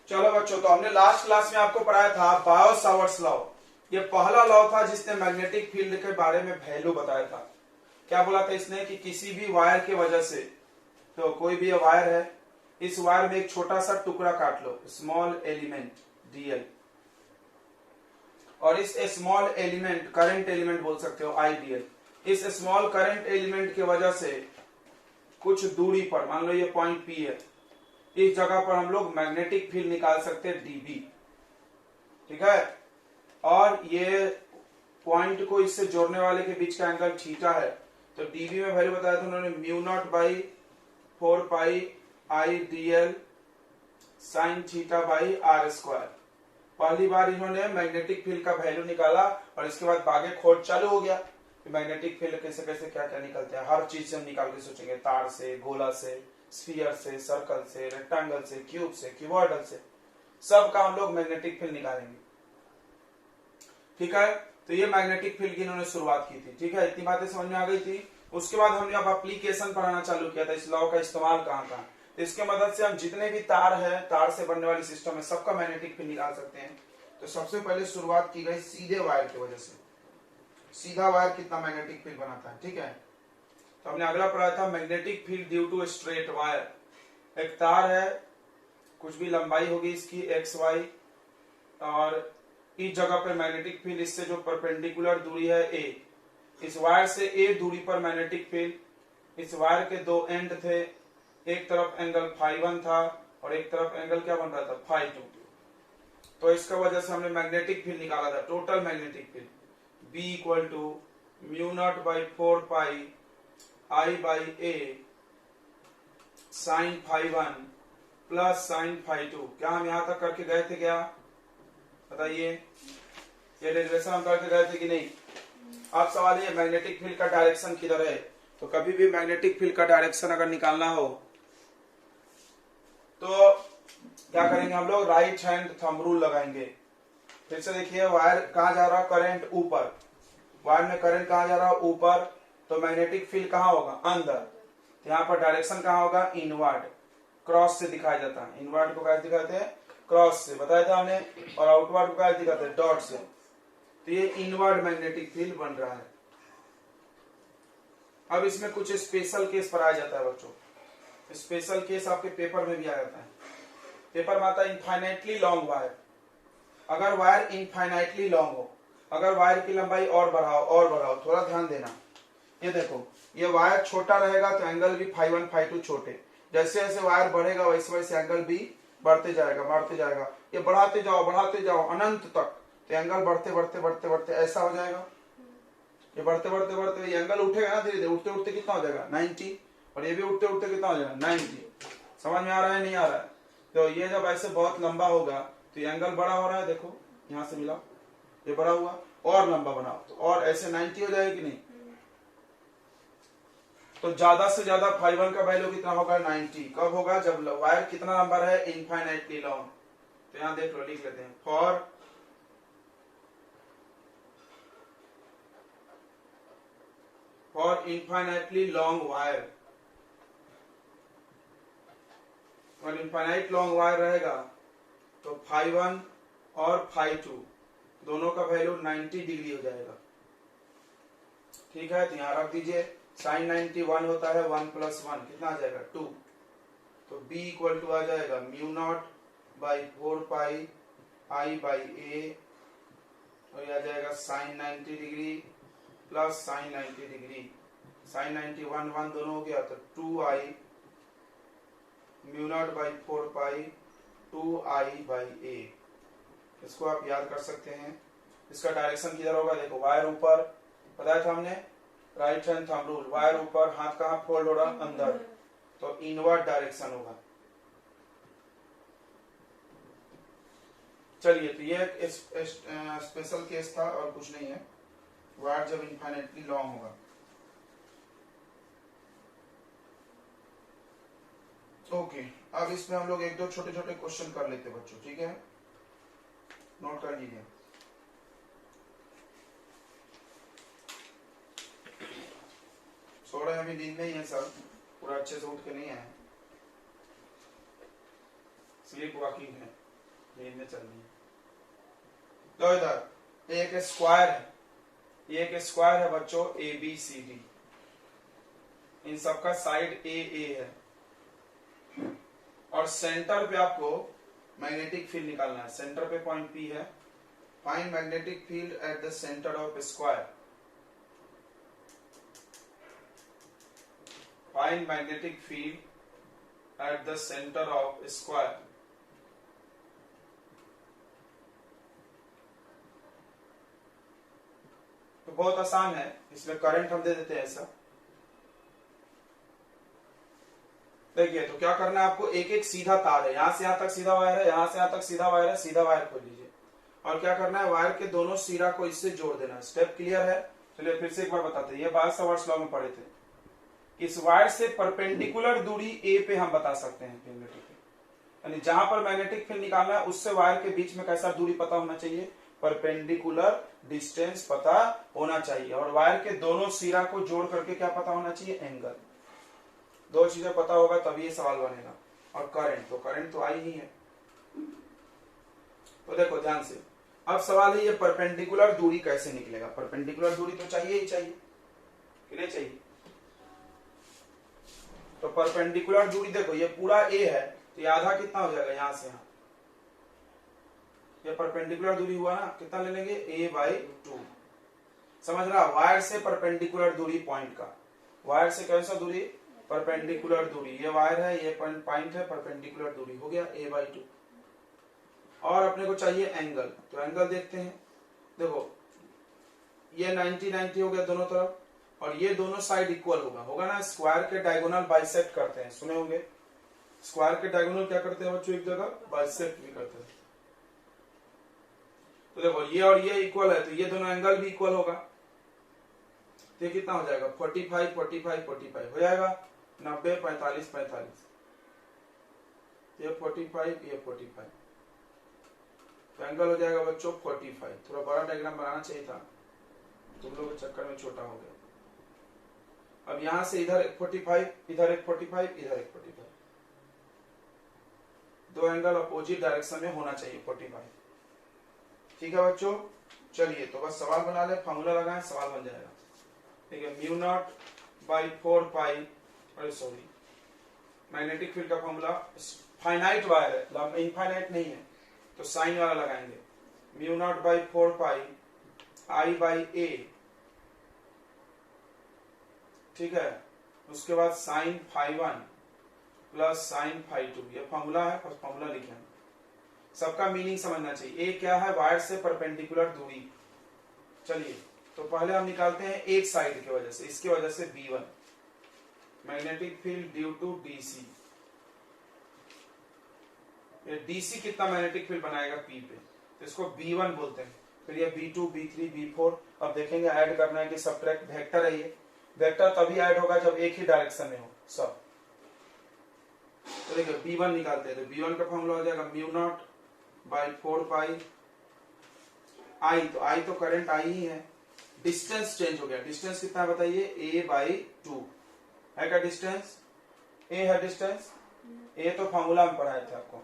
चलो बच्चों, तो हमने लास्ट क्लास में आपको पढ़ाया था बायो सावर्ट्स लॉ। ये पहला लॉ था जिसने मैग्नेटिक फील्ड के बारे में वैल्यू बताया था। क्या बोला था इसने कि किसी भी वायर के वजह से, तो कोई भी वायर है, इस वायर में एक छोटा सा टुकड़ा काट लो, स्मॉल एलिमेंट डीएल, और इस स्मॉल एलिमेंट, करंट एलिमेंट बोल सकते हो आईडीएल, इस स्मॉल करंट एलिमेंट की वजह से कुछ दूरी पर, मान लो ये पॉइंट पी है, इस जगह पर हम लोग मैग्नेटिक फील्ड निकाल सकते हैं डीबी। ठीक है, और ये पॉइंट को इससे जोड़ने वाले के बीच का एंगल थीटा है, तो डीबी में वैल्यू बताया था उन्होंने mu not by 4 pi I D L sine theta by R square. पहली बार इन्होंने मैग्नेटिक फील्ड का वैल्यू निकाला और इसके बाद बागे खोज चालू हो गया कि मैग्नेटिक फील्ड कैसे कैसे क्या क्या निकलते हैं। हर चीज से हम निकाल के सोचेंगे, तार से, गोला से, स्फीयर से, सर्कल से, रेक्टेंगल से, क्यूब से, क्यूबॉइडल से, सब का हम लोग मैग्नेटिक फील्ड निकालेंगे। ठीक है, तो ये मैग्नेटिक फील्ड की इन्होंने शुरुआत की थी। ठीक है, इतनी बातें समझ में आ गई थी। उसके बाद हमने अब एप्लीकेशन पढ़ाना चालू किया था, इस लॉ का इस्तेमाल कहाँ कहाँ। तो इसके मदद से हम जितने भी तार है, तार से बनने वाली सिस्टम है, सबका मैग्नेटिक फील्ड निकाल सकते हैं। तो सबसे पहले शुरुआत की गई सीधे वायर की वजह से। सीधा वायर कितना मैग्नेटिक फील्ड बनाता है। ठीक है, तो हमने अगला पढ़ा था magnetic field due to straight wire. एक तार है, कुछ भी लंबाई होगी इसकी एक्स वाई, और इस जगह पर मैग्नेटिक फील्ड, इससे जो परपेंडिकुलर दूरी है ए, इस वायर से ए दूरी पर मैग्नेटिक फील्ड। इस वायर के दो एंड थे, एक तरफ एंगल φ1 था और एक तरफ एंगल क्या बन रहा था, φ2। तो इसका वजह से हमने मैग्नेटिक फील्ड निकाला था, total magnetic field B equal to mu not by 4 pi I by A sine φ1 plus sine φ2। क्या हम यहां तक करके गए थे? क्या बताइए, ये डेरिवेशन हम करके गए थे कि नहीं? अब सवाल ये, मैग्नेटिक फील्ड का डायरेक्शन किधर है? तो कभी भी मैग्नेटिक फील्ड का डायरेक्शन अगर निकालना हो तो क्या करेंगे हम लोग, राइट हैंड थंब रूल लगाएंगे। फिर से देखिए, वायर कहां जा रहा है, करंट ऊपर, वायर में करंट कहां जा रहा है, ऊपर, तो मैग्नेटिक फील्ड कहां होगा, अंदर। तो यहाँ पर डायरेक्शन कहां होगा, इनवर्ड, क्रॉस से दिखाया जाता है। इनवर्ड को कैसे दिखाते हैं, क्रॉस से बताया था हमने, और आउटवर्ड को कैसे दिखाते हैं, डॉट से। तो ये इनवर्ड मैग्नेटिक फील्ड बन रहा है। अब इसमें कुछ स्पेशल केस पढ़ाया जाता है बच्चों। स्पेशल केस आपके पेपर में भी आ जाता है। पेपर में आता है इनफाइनाइटली लॉन्ग वायर। अगर वायर इनफाइनाइटली लॉन्ग हो, अगर वायर की लंबाई और बढ़ाओ और बढ़ाओ, थोड़ा ध्यान देना। ये देखो, ये वायर छोटा रहेगा तो एंगल भी φ1 φ2 छोटे, जैसे जैसे वायर बढ़ेगा वैसे वैसे एंगल भी बढ़ते जाएगा बढ़ते जाएगा। ये बढ़ाते जाओ अनंत तक, तो एंगल बढ़ते बढ़ते बढ़ते बढ़ते ऐसा हो जाएगा। ये बढ़ते बढ़ते बढ़ते ये एंगल उठेगा ना धीरे धीरे, उठते उठते कितना हो जाएगा, 90, और ये भी उठते उठते कितना हो जाएगा, 90। समझ में आ रहा है नहीं आ रहा है? तो ये जब ऐसे बहुत लंबा होगा तो ये एंगल बड़ा हो रहा है, देखो यहां से मिला, ये बड़ा हुआ, और लंबा बनाओ तो और ऐसे 90 हो जाएगी नहीं। तो ज्यादा से ज्यादा φ1 का वैल्यू कितना होगा, 90। कब होगा, जब वायर कितना लंबा है, इनफाइनाइटली लॉन्ग। तो यहां देख लो, लिख लेते हैं, फॉर इनफाइनाइटली लॉन्ग वायर। और इनफाइनाइट लॉन्ग वायर रहेगा तो φ1 और φ2 दोनों का वैल्यू 90 डिग्री हो जाएगा। ठीक है, तो यहां रख दीजिए, साइन 90 1 होता है, 1 प्लस 1 कितना आ जाएगा, 2। तो B इक्वल टू आ जाएगा mu not by 4 pi I by A, और यह आ जाएगा sine 90 degree plus sine 90 degree. Sine 90 1 1 दोनों हो गया, तो 2i mu not by 4 pi 2i by ए। इसको आप याद कर सकते हैं। इसका डायरेक्शन किधर होगा, देखो वायर ऊपर, बताया था हमने right hand thumb rule, wire ऊपर, हाथ कहां फोल्ड हो रहा, अंदर, तो इनवर्ड डायरेक्शन होगा। चलिए, तो ये एक स्पेशल केस था और कुछ नहीं है, वायर जब इनफाइनाइटली लॉन्ग होगा। ओके, अब इसमें हम लोग एक दो छोटे छोटे क्वेश्चन कर लेते बच्चों। ठीक है, नोट कर लीजिए। सो रहे अभी नींद में ही है सब, पूरा अच्छे से उठ के नहीं आए, स्लीप वॉकिंग है। नींद में चल रही है। तो इधर एक स्क्वायर है, ये एक स्क्वायर है बच्चों ए बी सी डी, इन सबका साइड ए है और सेंटर पे आपको मैग्नेटिक फील्ड निकालना है। सेंटर पे पॉइंट पी है, find magnetic field at the centre of square, find magnetic field at the centre of square. तो बहुत आसान है, इसमें करंट हम दे देते हैं ऐसा। देखिए तो क्या करना है आपको, एक एक सीधा तार है, यहां से यहां तक सीधा वायर है, यहां से यहां तक सीधा वायर है, सीधा वायर खोल लीजिए और क्या करना है, वायर के दोनों सिरा को इससे जोड़ देना है। स्टेप क्लियर है? चलिए फिर से एक बार बताते हैं, ये बात सवर्स लॉ में पढ़े थे। इस वायर से परपेंडिकुलर दूरी ए पे हम बता सकते हैं मैग्नेटिक फील्ड, यानी जहां पर मैग्नेटिक फील्ड निकालना है उससे वायर के बीच में कैसा दूरी पता होना चाहिए, परपेंडिकुलर डिस्टेंस पता होना चाहिए। और वायर के दोनों सिरा को जोड़ करके क्या पता होना चाहिए, एंगल। दो चीजें पता होगा तभी ये सवाल बनेगा। और करंट तो आई ही है। तो देखो ध्यान से, अब सवाल है ये परपेंडिकुलर दूरी कैसे निकलेगा। परपेंडिकुलर दूरी तो चाहिए ही चाहिए, कि नहीं चाहिए? तो परपेंडिकुलर दूरी देखो, ये पूरा ए है तो ये आधा कितना हो जाएगा, यहां से यहां, ये परपेंडिकुलर दूरी हुआ ना, कितना ले लेंगे, a/2। समझ रहा, वायर से परपेंडिकुलर दूरी पॉइंट का, वायर से कौन सा दूरी, परपेंडिकुलर दूरी, ये वायर है, ये पॉइंट है, परपेंडिकुलर दूरी हो गया a/2। और अपने को चाहिए एंगल, तो एंगल देखते हैं। देखो ये 90-90 हो गया दोनों तरफ, और ये दोनों साइड इक्वल होगा ना। स्क्वायर के डायगोनल बाइसेक्ट करते हैं, सुने होंगे, स्क्वायर के डायगोनल क्या करते हैं बच्चों, एक जगह बाइसेक्ट भी करते हैं। तो देखो ये और ये इक्वल है, तो ये दोनों एंगल भी इक्वल होगा। तो कितना हो जाएगा, 45 45 45 हो जाएगा, 90 45 45, ये 45 ये 45, तो एंगल हो जाएगा बच्चों 45। थोड़ा बड़ा डायग्राम बनाना चाहिए था, तुम लोग के चक्कर में छोटा हो गया। अब यहां से इधर एक 45, इधर एक 45, इधर एक 45, दो एंगल अपोजिट डायरेक्शन में होना चाहिए 45। ठीक है बच्चों, चलिए तो बस सवाल बना ले, फॉर्मूला लगाएं, सवाल बन जाएगा। ठीक है, μ0/4 पाई, अरे सॉरी, मैग्नेटिक फील्ड का फॉर्मूला, फाइनाइट वायर है, इनफाइनाइट नहीं है, तो साइन वाला लगाएंगे। μ0/4 पाई I/A, ठीक है, उसके बाद साइन φ1 प्लस साइन φ2, ये फॉर्मूला है, फॉर्मूला लिखे। सबका मीनिंग समझना चाहिए। ए क्या है, वायर से परपेंडिकुलर दूरी। चलिए तो पहले हम निकालते हैं एक साइड की वजह से, इसकी वजह से B1, magnetic field due to DC। ये DC कितना मैग्नेटिक फील्ड बनाएगा P पे, तो इसको B1 बोलते हैं। फिर ये B2 B3 B4, अब देखेंगे ऐड करना है कि सब्ट्रैक्ट, वेक्टर है ये, वेक्टर तभी ऐड होगा जब एक ही डायरेक्शन में हो सब। तो देखिए B1 निकालते हैं, तो B1 का फॉर्मूला हो जाएगा μ0/4 पाई I, तो I तो करंट I ही है, डिस्टेंस चेंज हो गया, डिस्टेंस कितना है बताइए, a/2 है क्या डिस्टेंस, a है डिस्टेंस, a तो फॉर्मूला में पढ़ाए थे आपको।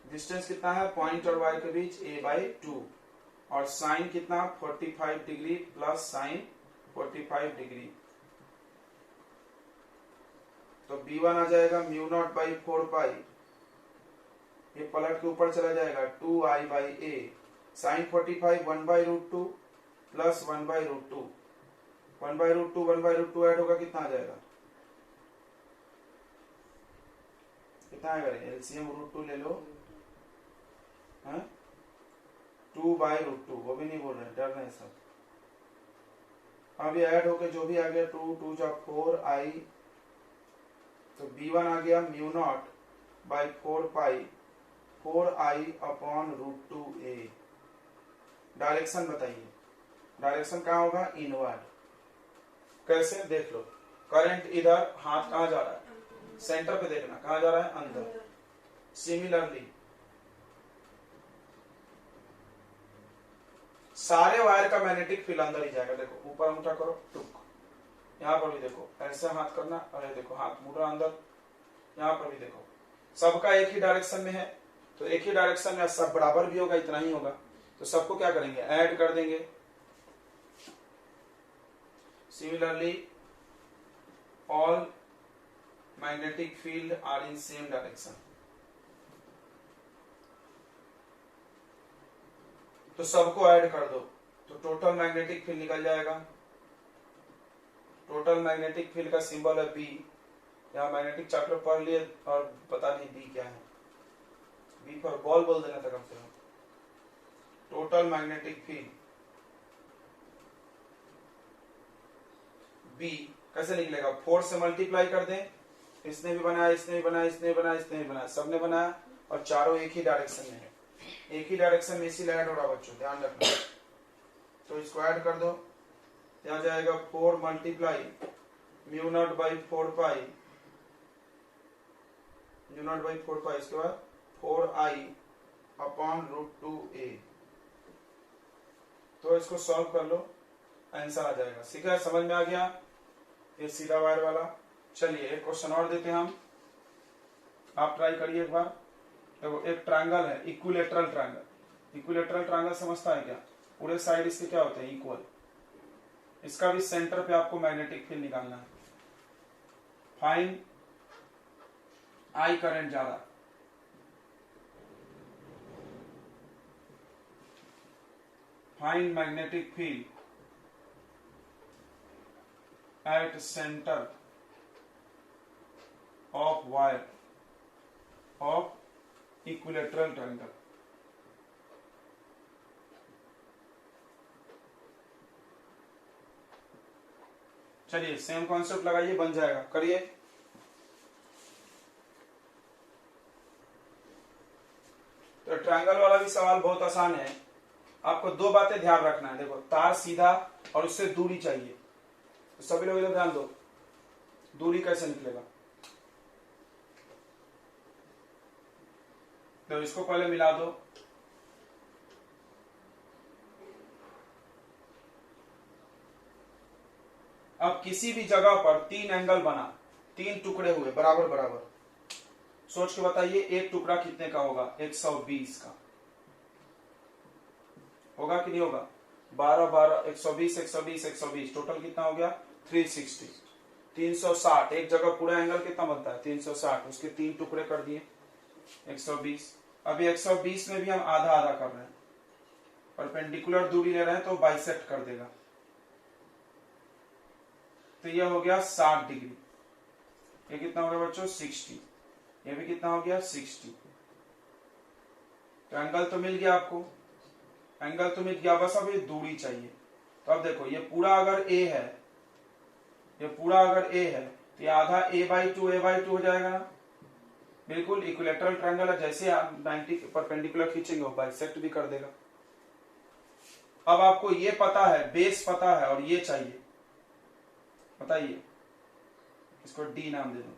डिस्टेंस कितना है पॉइंट और y के बीच, a/2, और साइन कितना 45 डिग्री प्लस साइन 45 डिग्री, तो B1 आ जाएगा μ0/4 पाई, ये पलट के ऊपर चला जाएगा 2I/A, साइन 45 1/√2 प्लस 1/√2, 1/√2 1/√2 ऐड होगा, कितना आ जाएगा, कितना आएगा, एलसीएम √2 ले लो, 2/√2, वो भी नहीं बोल रहे, डर नहीं सब। अब ये ऐड होके जो भी आ गया 2 2 जा 4I, तो B1 आ गया μ0/4 पाई 4I/√2A। डायरेक्शन बताइए, डायरेक्शन कहाँ होगा, इनवर्ड। कैसे देख लो, करंट इधर, हाथ कहाँ जा रहा है, सेंटर पे देखना, कहाँ जा रहा है, अंदर। सिमिलरली सारे वायर का मैग्नेटिक फील्ड अंदर ही जाएगा। देखो ऊपर अंगूठा करो, टुक, यहाँ पर भी देखो, ऐसे हाथ करना, अरे देखो हाथ मुड़ रहा अंदर, यहाँ पर भी देखो, सबका एक ही डायरेक्शन में है, तो एक ही डायरेक्शन में सब बराबर भी होगा, इतना ही होगा, तो सबको क्या करेंगे, ऐड कर देंगे। Similarly all magnetic field are in same direction. तो सबको ऐड कर दो तो टोटल मैग्नेटिक फील्ड निकल जाएगा। टोटल मैग्नेटिक फील्ड का सिंबल है बी। यहाँ मैग्नेटिक चैप्टर पढ़ लिए और पता नहीं बी क्या है, बी पर बॉल बोल देना था कम से कम। टोटल मैग्नेटिक फील्ड बी कैसे निकलेगा, 4 से मल्टीप्लाई कर दें, इसने भी बनाया, इसने भी बनाया, इसने भी बनाया, इसने भी बनाया, सबने बनाया, और चारों एक ही डायरेक्शन में है, एक ही डायरेक्शन में इसीलिए ऐड हो रहा बच्चों, ध्यान रखना। तो इसको ऐड कर दो, यहाँ जाएगा 4 multiply mu naught by 4 pi, mu naught by 4 पाई, इसके बाद 4i अपॉन √2a। तो इसको सॉल्व कर लो, आंसर आ जाएगा। ठीक है, समझ में आ गया ये सीधा वायर वाला। चलिए एक क्वेश्चन और देते हैं हम, आप ट्राई करिए एक बार। देखो एक ट्रायंगल है, इक्विलेटरल ट्रायंगल। इक्विलेटरल ट्रायंगल समझता है क्या, पूरे साइड इसके क्या होते हैं, इक्वल। इसका भी सेंटर पे आपको मैग्नेटिक फील्ड निकालना है। फाइंड आई करंट जा रहा, find magnetic field at centre of wire of equilateral triangle. चलिए सेम कॉन्सेप्ट लगाइए, बन जाएगा, करिए। तो ट्रायंगल वाला भी सवाल बहुत आसान है। आपको दो बातें ध्यान रखना है। देखो तार सीधा और उससे दूरी चाहिए, तो सभी लोग इधर ध्यान दो, दूरी कैसे निकलेगा। तो इसको पहले मिला दो, अब किसी भी जगह पर 3 एंगल बना, 3 टुकड़े हुए बराबर बराबर, सोच के बताइए एक टुकड़ा कितने का होगा, 120 का होगा कि नहीं होगा। 12 12 120 120 120 टोटल कितना हो गया, 360 360। एक जगह पूरा एंगल कितना बनता है, 360, उसके 3 टुकड़े कर दिए 120। अभी 120 में भी हम आधा आधा कर रहे हैं, परपेंडिकुलर दूरी ले रहे हैं तो बाइसेक्ट कर देगा, तो यह हो गया 60 डिग्री। ये कितना हो गया बच्चों, 60। ये भी कितना हो गया, 60। तो एंगल तो मिल गया आपको, एंगल तो मिल गया, बस अब ये दूरी चाहिए। तो अब देखो ये पूरा अगर a है, ये पूरा अगर a है तो ये आधा a/2 हो जाएगा ना। बिल्कुल इक्विलेटरल ट्रायंगल है, जैसे आप 90 परपेंडिकुलर खींचेंगे वो बाइसेक्ट भी कर देगा। अब आपको ये पता है, बेस पता है, और ये चाहिए, बताइए। इसको D नाम दे दो।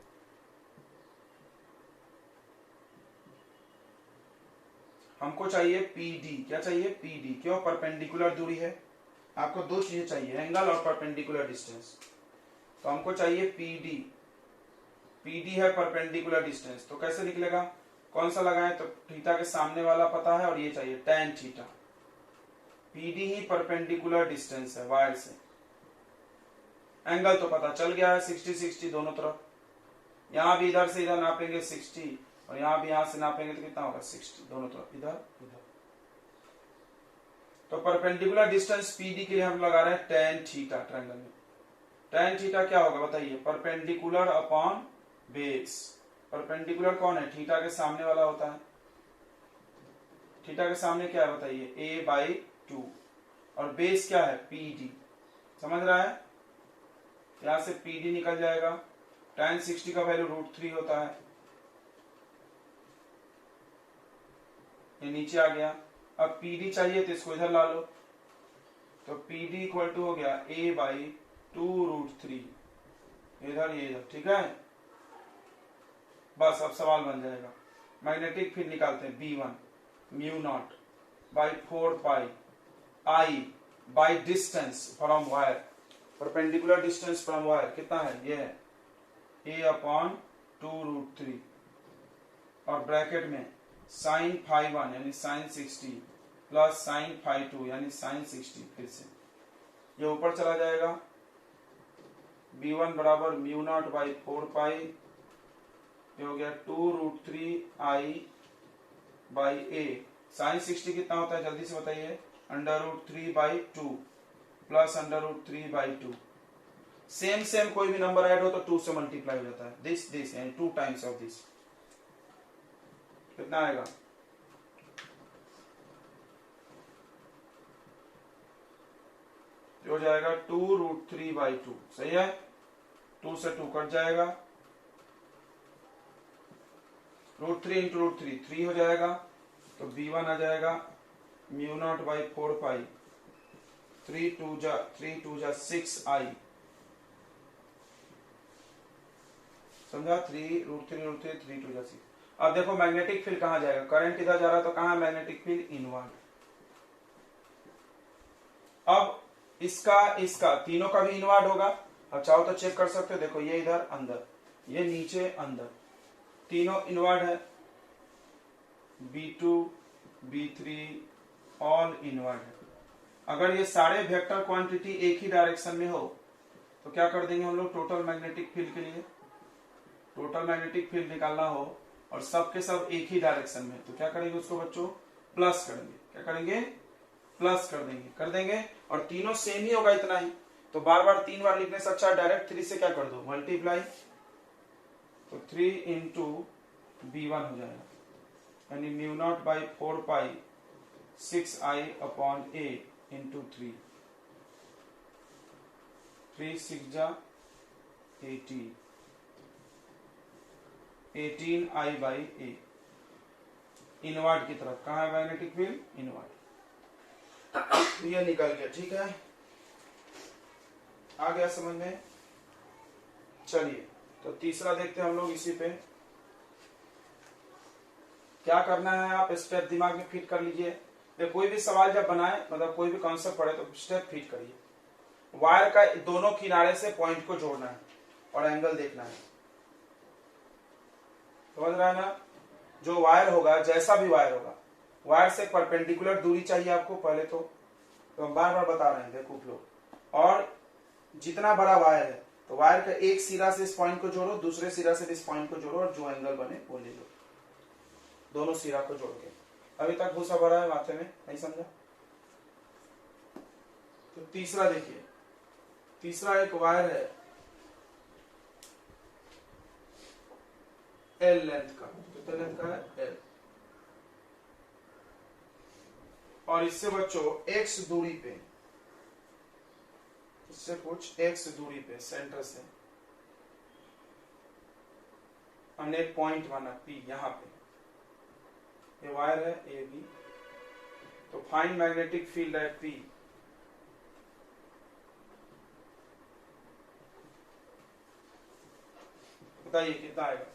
हमको चाहिए PD, क्या चाहिए, PD। क्यों, परपेंडिकुलर दूरी है। आपको दो चीजें चाहिए, एंगल और परपेंडिकुलर डिस्टेंस। तो हमको चाहिए PD, PD है परपेंडिकुलर डिस्टेंस। तो कैसे निकलेगा, कौन सा लगाएं, तो थीटा के सामने वाला पता है, और ये चाहिए tan थीटा। PD ही परपेंडिकुलर डिस्टेंस है वायर से। एंगल तो पता चल गया है, 60 60 दोनों तरफ। यहां भी इधर से इधर नापेंगे 60, और यहां भी यहां से नापेंगे तो कितना होगा, 60 दोनों तरफ, इधर इधर। तो परपेंडिकुलर डिस्टेंस PD के लिए हम लगा रहे हैं tan थीटा ट्रायंगल में। tan थीटा क्या होगा बताइए, परपेंडिकुलर अपॉन बेस। परपेंडिकुलर कौन है, थीटा के सामने वाला होता है। थीटा के सामने क्या है बताइए, a/2, और बेस क्या है, PD। समझ रहा है, यहां से PD निकल जाएगा। tan 60 का वैल्यू √3 होता है, ये नीचे आ गया। अब PD चाहिए तो इसको इधर ला लो, तो PD इक्वल टू हो गया a/2 √3, इधर ये इधर, ठीक है। बस अब सवाल बन जाएगा। मैग्नेटिक फील्ड निकालते हैं, B1 mu naught by 4 pi I by distance from wire, perpendicular distance from wire कितना है, ये है a/2 √3, और ब्रैकेट में साइन फाई 1 यानी साइन 60 प्लस साइन फाई 2 यानी साइन 60। फिर से ये ऊपर चला जाएगा, b1 बराबर म्यू नॉट बाई 4 पाई, ये हो गया 2√3i बाई ए। साइन 60 कितना होता है जल्दी से बताइए, √3/2 प्लस √3/2। सेम सेम कोई भी नंबर ऐड हो तो 2 से मल्टीप्लाई हो जाता है, दिस यानी 2 टाइम्स ऑफ दिस। कितना आएगा, हो जाएगा 2√3/2। सही है, 2 से 2 कट जाएगा, √3 इंटू √3 3 हो जाएगा, तो b1 आ जाएगा म्यू नॉट बाई 4 पाई, 3 2 जा 6i, समझा, 3√3 3 2 जा 6। अब देखो मैग्नेटिक फील्ड कहां जाएगा, करंट इधर जा रहा है तो कहां मैग्नेटिक फील्ड, इनवर्ड। अब इसका तीनों का भी इनवर्ड होगा। अब चाहो तो चेक कर सकते हो, देखो ये इधर अंदर, ये नीचे अंदर, तीनों इनवर्ड है, b2 b3 ऑल इनवर्ड है। अगर ये सारे वेक्टर क्वांटिटी एक ही डायरेक्शन में हो तो क्या कर देंगे हम लोग, टोटल मैग्नेटिक फील्ड के लिए टोटल मैग्नेटिक फील्ड निकालना हो और सब के सब एक ही डायरेक्शन में, तो क्या करेंगे उसको बच्चों, प्लस करेंगे। क्या करेंगे, प्लस कर देंगे और तीनों सेम ही होगा इतना ही, तो बार बार 3 बार लिखने से अच्छा डायरेक्ट 3 से क्या कर दो, मल्टीप्लाई, तो 3 इंटू b1 हो जाएगा, यानी mu naught by 4 pi 6i upon a into 3, 3 6 जा 18, 18i बाई a। इनवर्ड की तरफ कहा है मैग्नेटिक फील्ड, इनवर्ड। ये निकल गया, ठीक है, आ गया समझ में। चलिए तो तीसरा देखते हैं हम लोग। इसी पे क्या करना है, आप स्टेप दिमाग में फिट कर लीजिए। कोई भी सवाल जब बनाए, मतलब कोई भी कॉन्सेप्ट पढ़े, तो स्टेप फिट करिए। वायर का दोनों किनारे से पॉइंट को जोड़ना है और एंगल देखना है, समझ रहा है ना। जो वायर होगा, जैसा भी वायर होगा, वायर से परपेंडिकुलर दूरी चाहिए आपको पहले तो हम बार बार बता रहे हैं, देखो लोग। और जितना बड़ा वायर है तो वायर का एक सिरा से इस पॉइंट को जोड़ो, दूसरे सिरा से इस पॉइंट को जोड़ो और जो एंगल बने वो ले लो, दोनों सिरा को जोड़ के। अभी तक भूसा भरा है माथे में, नहीं समझा। तो तीसरा देखिए, तीसरा एक वायर है L लेंथ का, कितना लेंथ का है, L, और इससे बच्चों x दूरी पे, इससे कुछ x दूरी पे सेंटर से हमने एक पॉइंट माना P, यहां पे ये वायर है AB। तो find magnetic field eight P। बताइए कितना आएगा।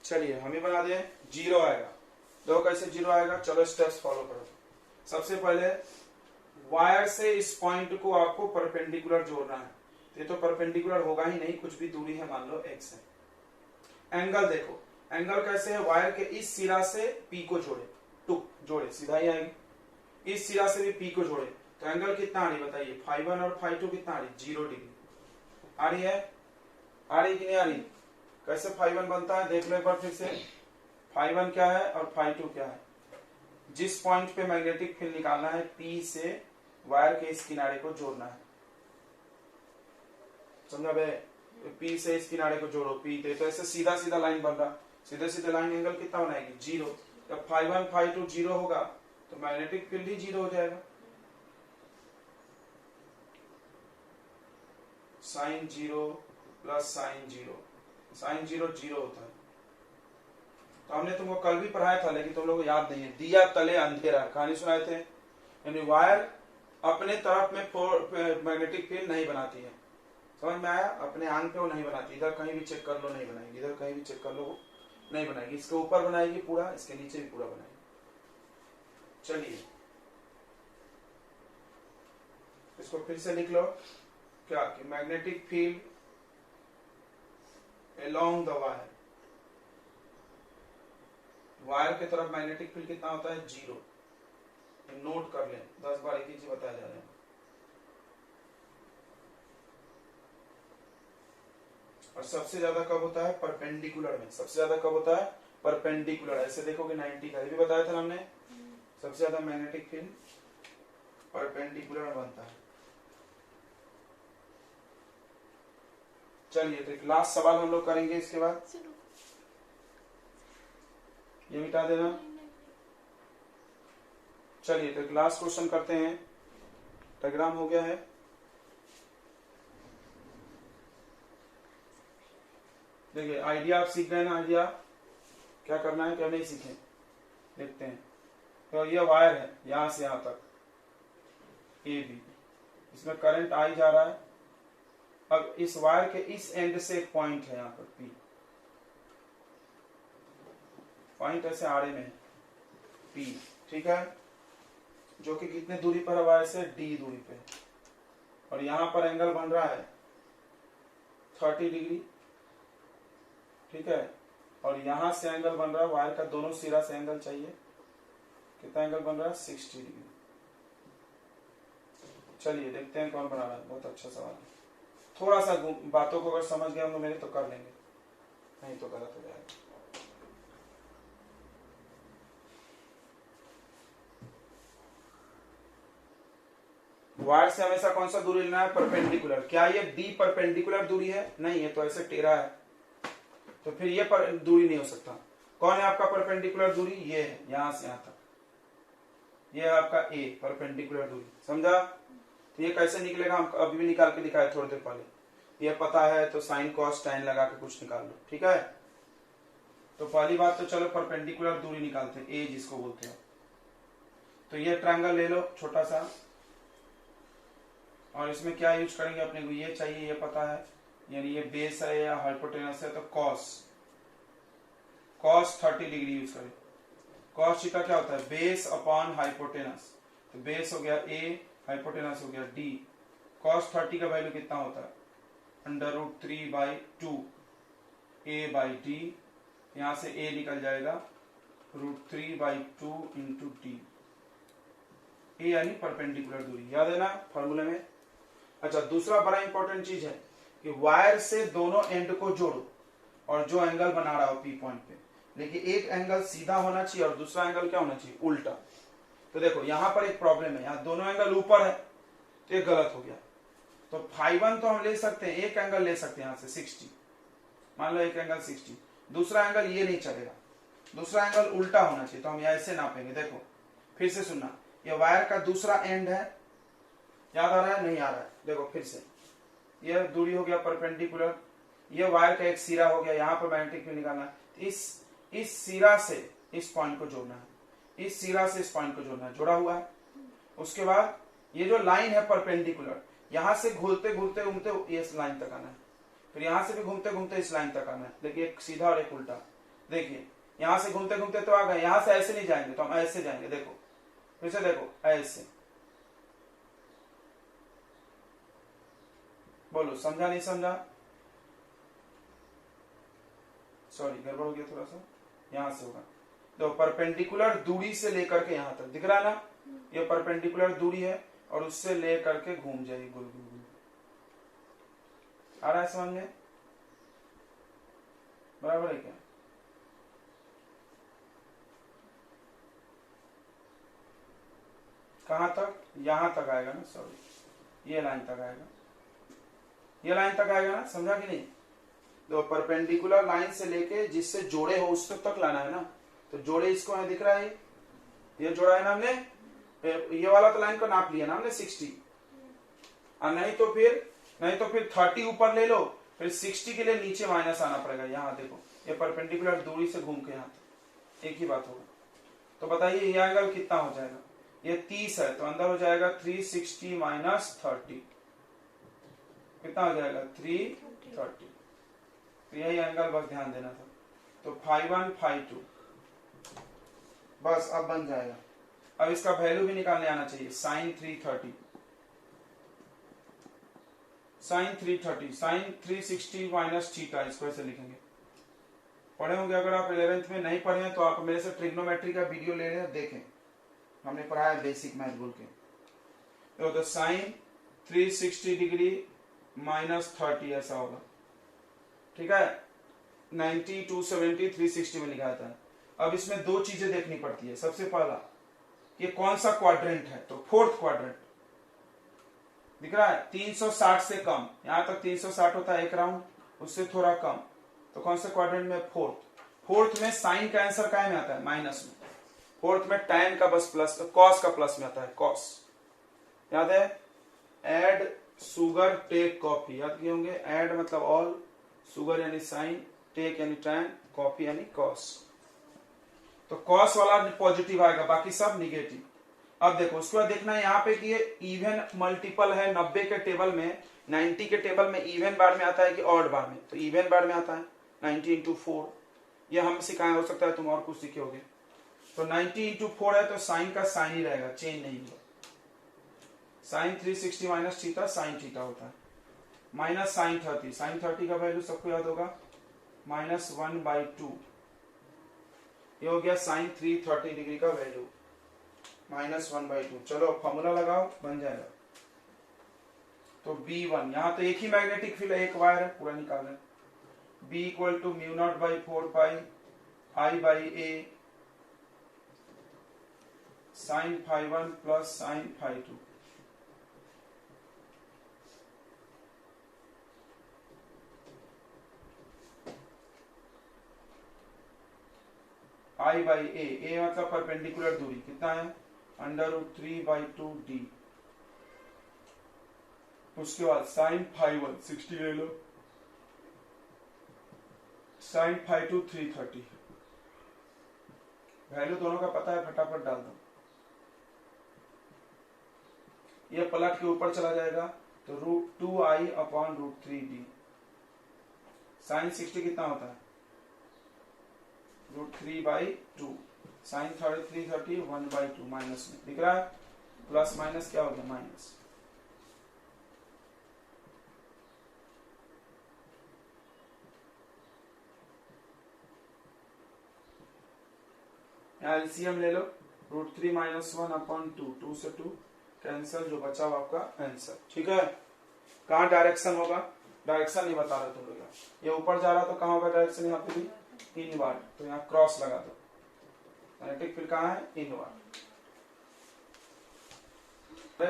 चलिए हम ही बना दें, 0 आएगा। देखो कैसे 0 आएगा, चलो स्टेप्स फॉलो करो। सबसे पहले वायर से इस पॉइंट को आपको परपेंडिकुलर जोड़ना है। ये तो परपेंडिकुलर होगा ही नहीं, कुछ भी दूरी है, मान लो x है। एंगल देखो, एंगल कैसे है, वायर के इस सिरा से P को जोड़े, टुक जोड़े, सीधा ही आएगी। इस सिरा से भी P को जोड़े, तो एंगल कितना आ रही बताइए, φ1 और φ2 कितना आ रही, 0 डिग्री आ रही है, आ रही कि नहीं आ रही। कैसे φ1 बनता है देख लो एक बार फिर से। φ1 क्या है और φ2 क्या है। जिस पॉइंट पे मैग्नेटिक फील्ड निकालना है, P से वायर के इस किनारे को जोड़ना है, समझा बे। P से इस किनारे को जोड़ो, P पे, तो ऐसे सीधा सीधा लाइन बन रहा, सीधे सीधे लाइन एंगल कितना बनाएगी, 0। जब φ1 φ2 0 होगा तो मैग्नेटिक फील्ड ही 0 हो जाएगा। साइन 0 प्लस साइन 0, साइन 0 0 होता है। तो हमने तुमको कल भी पढ़ाया था, लेकिन तुम लोगों को याद नहीं है। दिया तले अंधेरा कहानी सुनाए थे, यानी वायर अपने तरफ में मैग्नेटिक फील्ड नहीं बनाती है, समझ में आया। अपने आंग पे वो नहीं बनाती, इधर कहीं भी चेक कर लो नहीं बनाएगी, इधर कहीं भी चेक कर लो नहीं बनाएगी। इसके ऊपर बनाएगी पूरा, इसके नीचे भी पूरा बनाएगी। चलिए इसको फिर से लिख लो, क्या कि magnetic field along the wire wire की तरफ मैग्नेटिक फील्ड कितना होता है? 0। नोट कर लें, 10 बार एक ही चीज बताया जा रहा है। और सबसे ज्यादा कब होता है? परपेंडिकुलर में। सबसे ज्यादा कब होता है? परपेंडिकुलर। ऐसे देखोगे 90 का, ये भी बताया था हमने। सबसे ज्यादा मैग्नेटिक फील्ड परपेंडिकुलर में बनता है। चलिए तो एक लास्ट सवाल हम लोग करेंगे, इसके बाद ये मिटा देना। चलिए तो एक लास्ट क्वेश्चन करते हैं। डायग्राम हो गया है। देखिए आइडिया आप सीख गए ना? आइडिया क्या करना है क्या नहीं सीखे, देखते हैं। तो ये वायर है यहां से यहां तक ए बी, इसमें करंट आई जा रहा है। अब इस वायर के इस एंड से एक पॉइंट है यहाँ पर पी, पॉइंट ऐसे आड़े में है पी, ठीक है, जो कि कितने दूरी पर है वायर से? डी दूरी पे। और यहां पर एंगल बन रहा है 30 डिग्री, ठीक है। और यहां से एंगल बन रहा है, वायर का दोनों सिरा से एंगल चाहिए, कितना एंगल बन रहा है? 60 डिग्री। चलिए देखते हैं कौन बना रहा है। बहुत अच्छा सवाल है। थोड़ा सा बातों को अगर समझ गए होंगे मेरे तो कर लेंगे, नहीं तो गलत हो जाएगा। वायर से हमेशा कौन सा दूरी लेना है? परपेंडिकुलर। क्या ये डी परपेंडिकुलर दूरी है? नहीं, ये तो ऐसे टेढ़ा है, तो फिर ये दूरी नहीं हो सकता। कौन है आपका परपेंडिकुलर दूरी? ये है, यहां से यहां तक, ये है आपका ए परपेंडिकुलर दूरी। समझा? तो ये कैसे निकलेगा हम अभी भी निकाल के दिखाए थोड़ी देर पहले। ये पता है तो साइन कॉस टाइन लगा के कुछ निकाल लो, ठीक है। तो पहली बात तो चलो परपेंडिकुलर दूरी निकालते हैं, ए जिसको बोलते हैं। तो ये ट्रायंगल ले लो छोटा सा, और इसमें क्या यूज करेंगे? अपने को ये चाहिए, ये पता है, यानी ये बेस है या हाइपोटेनस है, तो कॉस 30 डिग्री यूज करें। कॉस थीटा क्या होता है? Base upon hypotenuse. तो बेस हो गया ए, हाइपोटेनस हो गया डी। कॉस 30 का वैल्यू कितना होता है? √3/2 ए बाई डी। यहां से ए निकल जाएगा √3/2 इंटू डी। ए यानी परपेंडिकुलर दूरी, याद है ना फॉर्मूले में। अच्छा, दूसरा बड़ा इंपॉर्टेंट चीज है कि वायर से दोनों एंड को जोड़ो, और जो एंगल बना रहा हो पी पॉइंट पे, लेकिन एक एंगल सीधा होना चाहिए और दूसरा एंगल क्या होना चाहिए? उल्टा। तो देखो यहां पर एक प्रॉब्लम है, यहां दोनों एंगल ऊपर है तो ये गलत हो गया। तो φ1 तो हम ले सकते हैं, एक एंगल ले सकते हैं यहां से 60, मान लो एक एंगल 60, दूसरा एंगल ये नहीं चलेगा, दूसरा एंगल उल्टा होना चाहिए। तो हम ऐसे नापेंगे। देखो फिर से सुनना, ये वायर का दूसरा एंड है, याद आ रहा है? नहीं आ रहा है? देखो फिर से, ये दूरी हो गया परपेंडिकुलर, ये वायर का एक सिरा हो गया, यहां पर मैग्नेटिक फील्ड निकालना है। इस सिरा से इस पॉइंट को जोड़ना है, इस सिरा से इस पॉइंट को जोड़ना है, जोड़ा हुआ है। उसके बाद ये जो लाइन है परपेंडिकुलर, यहां से घूमते घूमते घूमते इस लाइन तक आना है, फिर यहां से भी घूमते घूमते इस लाइन तक आना है, लेकिन एक सीधा और एक उल्टा। देखिए यहां से घूमते घूमते तो आ गए, यहां से ऐसे नहीं जाएंगे तो हम ऐसे जाएंगे। देखो फिर से देखो, ऐसे। बोलो समझा नहीं समझा? सॉरी गड़बड़ हो गया थोड़ा सा, यहां से होगा। तो परपेंडिकुलर दूरी से लेकर के यहां तक, दिख रहा है ना? ये परपेंडिकुलर दूरी है और उससे लेकर के घूम जाएगी गोल गोल गोल। आ रहा है समझ में? बराबर है क्या? कहां तक? यहां तक आएगा ना, सॉरी ये लाइन तक आएगा, ये लाइन तक आएगा ना, समझा कि नहीं? तो परपेंडिकुलर लाइन से लेके जिससे जोड़े हो उस तक लाना है ना। तो जोड़े इसको है, दिख रहा है ये जोड़ा है ना हमने, ये वाला तो लाइन को नाप लिया ना हमने 60, और नहीं तो फिर 30 ऊपर ले लो, फिर 60 के लिए नीचे माइनस आना पड़ेगा। यहाँ देखो ये परपेंडिकुलर दूरी से घूम के यहाँ तक एक ही बात होगा। तो बताइए ये एंगल कितना हो जाएगा? ये 30 है तो अंदर हो जाएगा 360 माइनस 30, कितना हो जाएगा? 330। तो यही एंगल बस ध्यान देना था। तो φ1 φ2 बस अब बन जाएगा। अब इसका वैल्यू भी निकालने आना चाहिए, sin 330, sin 360 माइनस थीटा, इसको ऐसे लिखेंगे पढ़े होंगे, अगर आप 11th में नहीं पढ़े हैं तो आप मेरे से ट्रिग्नोमेट्री का वीडियो ले लें, देखें, हमने पढ़ाया बेसिक मैथ बोल के। तो साइन 360 डिग्री -30 ऐसा होगा, ठीक है। 90, 270, 360 में लिखा था। अब इसमें दो चीजें देखनी पड़ती है। सबसे पहला, ये कौन सा क्वाड्रेंट है, तो फोर्थ क्वाड्रेंट दिख रहा है, 360 से कम, यहां तक 360 होता है एक राउंड, उससे थोड़ा कम, तो कौन से क्वाड्रेंट में, फोर्थ में साइन का आंसर काय में आता है, माइनस में। फोर्थ में टैन का बस प्लस, कॉस का प्लस में आता है, कॉस, याद है। एड सुगर टेक कॉफी, याद किए होंगे, एड मतलब ऑल, सुगर यानी साइन, टेक यानी टैन, कॉफी यानी कॉस। तो कॉस वाला पॉजिटिव आएगा, बाकी सब निगेटिव। अब देखो उसके बाद देखना है यहाँ पे कि ये इवन मल्टीपल है। 90 के टेबल में, 90 के टेबल में इवन बार में आता है कि ऑड बार में, तो इवन बार में आता है 90 × 4। ये हम सिखाए, हो सकता है तुम और कुछ सीखे होगे। तो 90 × 4 है तो साइन का साइन ही रहेगा, चेंज नहीं होगा। Sine 360 minus theta sine theta होता है, माइनस साइन 30, साइन 30 का वैल्यू सबको याद होगा -1/2। ये हो गया साइन 330 डिग्री का वैल्यू -1/2। चलो फॉर्मूला लगाओ, बन जाएगा। तो B1, यहां तो एक ही मैग्नेटिक फील्ड है, एक वायर है, पूरा निकालें। B = μ0/4π I/A sin φ1 plus sin φ2। I/A, A मतलब परपेंडिकुलर दूरी, कितना है, √3/2D। उसके बाद sin φ1 60 ले लो, sin φ2 330। वैल्यू दोनों का पता है, फटाफट डाल दो। ये पलट के ऊपर चला जाएगा तो √2I/√3D। sin 60 कितना होता है, √3/2, sin 330 1/2, माइनस में दिख रहा है, प्लस माइनस क्या हो गया, माइनस। यहाँ एलसीएम ले लो, √3 - 1/2, 2 से 2 कैंसल, जो बचा हुआ आपका आंसर, ठीक है। कहाँ डायरेक्शन होगा, डायरेक्शन नहीं बता रहे तुम लोग, ये ऊपर जा रहा तो कहाँ होगा डायरेक्शन, यहाँ पे भी इनवर्ड, तो यहाँ क्रॉस लगा दो। मैग्नेटिक फील्ड कहाँ है, इनवर्ड।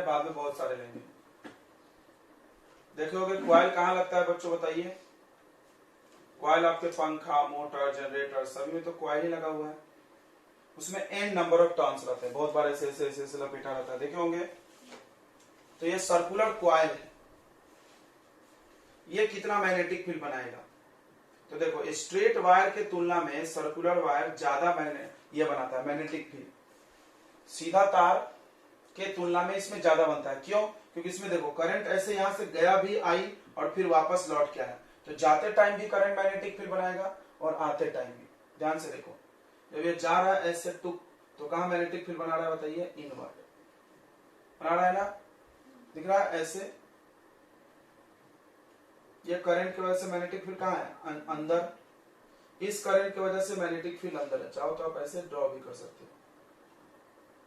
बाद में बहुत सारे लेंगे। देखोगे क्वाइल कहाँ लगता है बच्चों, बताइए। क्वाइल आपके पंखा, मोटर, जनरेटर सभी में तो क्वाइल ही लगा हुआ है। उसमें n नंबर ऑफ टर्न्स रहते हैं, बहुत बार ऐसे ऐसे ऐसे लपेटा रहता है, देखे होंगे। तो ये सर्कुलर क्वाइल है, ये कितना मैग्नेटिक फील्ड बनाएगा, तो देखो स्ट्रेट वायर के तुलना में सर्कुलर वायर ज्यादा ये बनाता है मैग्नेटिक फील्ड। सीधा तार के तुलना में इसमें ज्यादा बनता है, क्यों, क्योंकि इसमें देखो करंट ऐसे यहां से गया भी, आई और फिर वापस लौट के आया, तो जाते टाइम भी करंट मैग्नेटिक फील्ड बनाएगा और आते टाइम भी। ध्यान से देखो, जब ये जा रहा है ऐसे टुक, तो कहां मैग्नेटिक फील्ड बना रहा है, बताइए, इनवर्ड बना रहा है ना, दिख रहा है ऐसे। ये करंट की वजह से मैग्नेटिक फील्ड कहां है, अंदर। इस करंट की वजह से मैग्नेटिक फील्ड अंदर है, चाहो तो आप ऐसे ड्रॉ भी कर सकते हो,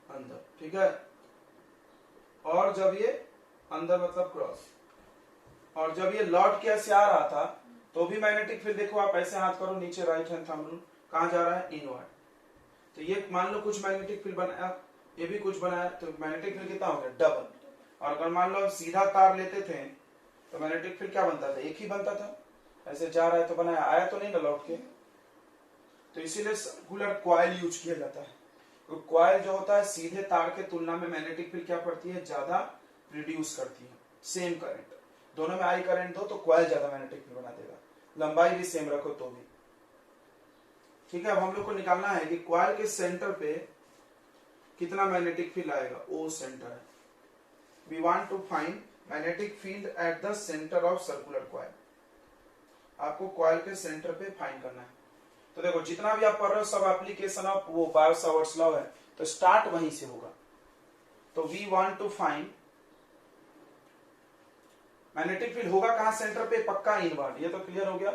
अंदर, ठीक है। और जब ये अंदर मतलब क्रॉस, और जब ये लौट के ऐसे आ रहा था तो भी मैग्नेटिक फील्ड, देखो आप ऐसे हाथ करो नीचे, राइट हैंड थंब रूल, कहां जा रहा है, इनवर्ड। तो ये मान लो कुछ मैग्नेटिक फील्ड बनाया, ये भी कुछ बनाया, तो मैग्नेटिक फील्ड कितना हो गया, डबल। और अगर मान लो सीधा तार लेते थे तो मैग्नेटिक फील्ड क्या बनता था, एक ही बनता था, ऐसे जा रहा है तो बनाया, आया तो नहीं ना लौट के। तो इसीलिए सर्कुलर क्वाइल यूज किया जाता है। तो क्वाइल जो होता है सीधे तार के तुलना में मैग्नेटिक फील्ड क्या पड़ती है, ज्यादा प्रोड्यूस करती है। सेम करंट, दोनों में आई करंट दो तो क्वाइल ज्यादा मैग्नेटिक फील्ड बना देगा, लंबाई भी सेम रखो तो भी, ठीक है। अब हम लोग को निकालना है कि क्वाइल के सेंटर पे कितना मैग्नेटिक फील्ड आएगा, ओ सेंटर है। We want to find magnetic field at the centre of circular coil. आपको क्वाइल के सेंटर पे फाइंड करना है। तो देखो जितना भी आप पढ़ रहे हो सब एप्लीकेशन ऑफ वो बायो-सावर्ट्स लॉ है, तो स्टार्ट वहीं से होगा। तो we want to find magnetic field होगा कहां, सेंटर पे, पक्का इनवर्ड, ये तो क्लियर हो गया।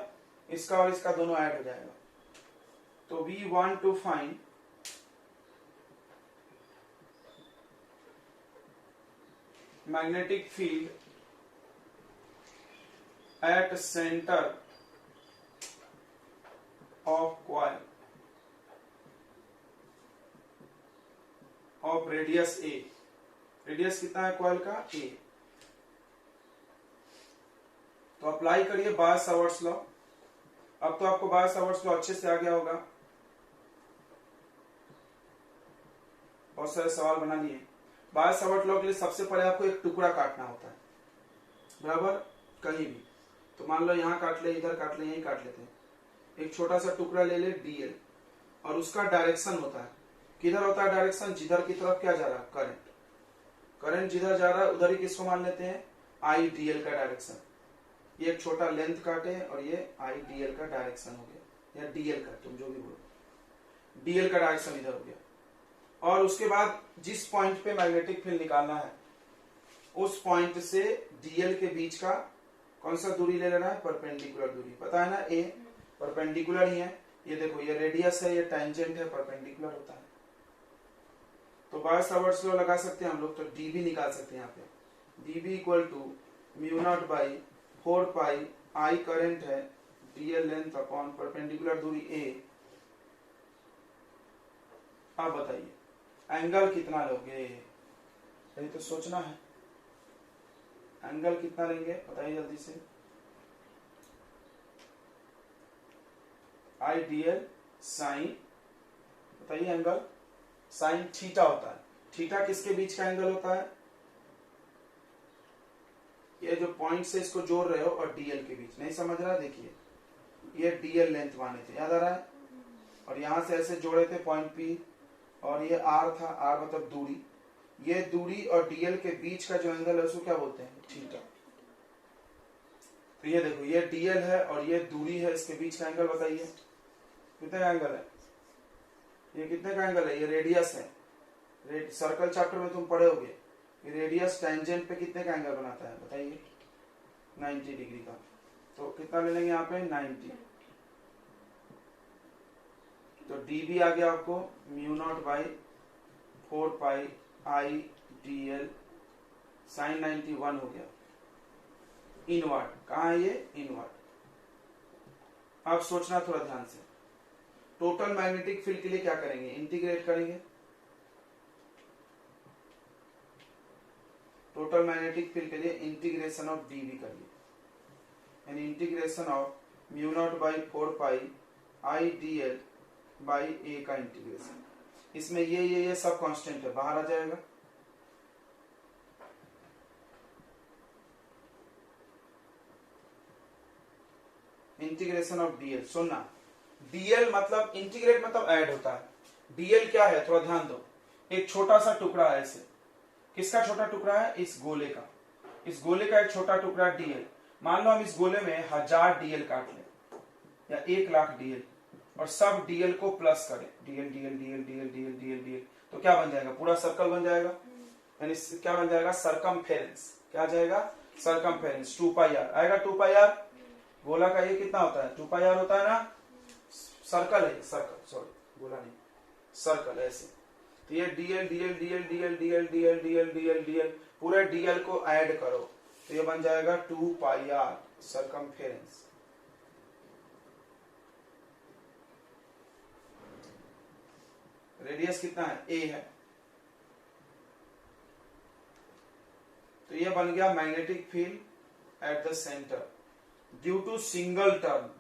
इसका और इसका दोनों ऐड हो जाएगा, तो we want to find magnetic field at centre of coil of radius A. Radius कितना है कॉइल का? ए। तो अप्लाई करिए बायस-सावर्ट्स लॉ। अब तो आपको बायस-सावर्ट्स लॉ अच्छे से आ गया होगा, बहुत सारे सवाल बना लिए। बायस-सावर्ट्स लॉ के लिए सबसे पहले आपको एक टुकड़ा काटना होता है, बराबर, कहीं भी। तो मान लो यहां काट ले, इधर काट ले, यहीं काट लेते हैं। एक छोटा सा टुकड़ा ले ले डीएल, और उसका डायरेक्शन होता है, किधर होता है डायरेक्शन? जिधर की तरफ क्या जा रहा है? करंट। करंट जिधर जा रहा है उधर ही किसको मान लेते हैं? आई डीएल का डायरेक्शन। ये एक छोटा लेंथ काटे और ये आई डीएल का डायरेक्शन हो गया, या डीएल का, तुम जो भी बोलो, डीएल का डायरेक्शन इधर हो गया। और उसके बाद जिस पॉइंट पे मैग्नेटिक फील्ड निकालना है, उस पॉइंट से डीएल के बीच का कौन सा दूरी ले लेना है? परपेंडिकुलर दूरी। पता है ना, ए परपेंडिकुलर ही है। ये देखो, ये रेडियस है, ये टेंजेंट है, परपेंडिकुलर होता है। तो बायस-सावर्ट्स लॉ लगा सकते हैं हम लोग, तो डीबी निकाल सकते हैं यहाँ पे। DB equal to mu not by 4 pi, I current है, डीएल लेंथ अपॉन परपेंडिकुलर दूरी ए। अब बताइए एंगल कितना लोगे? यही तो सोचना है, एंगल कितना लेंगे, बताइए जल्दी से। आई डीएल साइन, बताइए एंगल साइन थीटा होता है। थीटा किसके बीच का एंगल होता है? ये जो पॉइंट से इसको जोड़ रहे हो और डीएल के बीच। नहीं समझ रहा? देखिए, ये डीएल लेंथ माने थे, याद आ रहा है? और यहां से ऐसे जोड़े थे पॉइंट पी, और ये आर था, आर मतलब दूरी। ये दूरी और डीएल के बीच का जो एंगल है उसको क्या बोलते हैं? थीटा। तो ये देखो, ये डीएल है और ये दूरी है, इसके बीच का एंगल बताइए कितने का एंगल है? ये कितने का एंगल है? ये रेडियस है। सर्कल चैप्टर में तुम पढ़े होगे, ये रेडियस टेंजेंट पे कितने का एंगल बनाता है? बताइए 90 डिग्री का। तो कितना ले लेंगे यहाँ पे? 90। तो डीबी आ गया आपको mu not by 4 pi I DL sine 91 हो गया। इनवर्ड कहाँ है? ये इनवर्ड। अब सोचना थोड़ा ध्यान से, टोटल मैग्नेटिक फील्ड के लिए क्या करेंगे? इंटीग्रेट करेंगे। टोटल मैग्नेटिक फील्ड के लिए इंटीग्रेशन ऑफ डीवी करिए, यानी integration of mu not by 4 pi I dl by A का इंटीग्रेशन। इसमें ये सब कांस्टेंट है, बाहर आ जाएगा। इंटीग्रेशन ऑफ डीएल, सुनना, डीएल मतलब इंटीग्रेट मतलब ऐड होता है। डीएल क्या है? थोड़ा ध्यान दो। एक छोटा सा टुकड़ा है ऐसे, किसका छोटा टुकड़ा है? इस गोले का। इस गोले का एक छोटा टुकड़ा डीएल। मान लो हम इस गोले में 1000 डीएल काट लें, या 1 लाख डीएल, और सब डीएल को प्लस करें, DL DL DL DL DL DL DL, तो क्या बन जाएगा? पूरा सर्कल बन जाएगा। यानी क्या बन जाएगा? सरकमफेरेंस। क्या जाएगा? सरकमफेरेंस। 2 पाई आर आएगा। 2 पाई आर गोला का ये कितना होता है? 2 पाई आर होता है ना। सर्कल है, सर्कल, सॉरी गोला नहीं, सर्कल ऐसे। तो ये DL DL DL DL DL DL DL DL DL, पूरे डीएल को ऐड करो तो ये बन जाएगा 2 पाई आर सरकमफेरेंस। रेडियस कितना है? ए है। तो ये बन गया magnetic field at the centre due to single turn,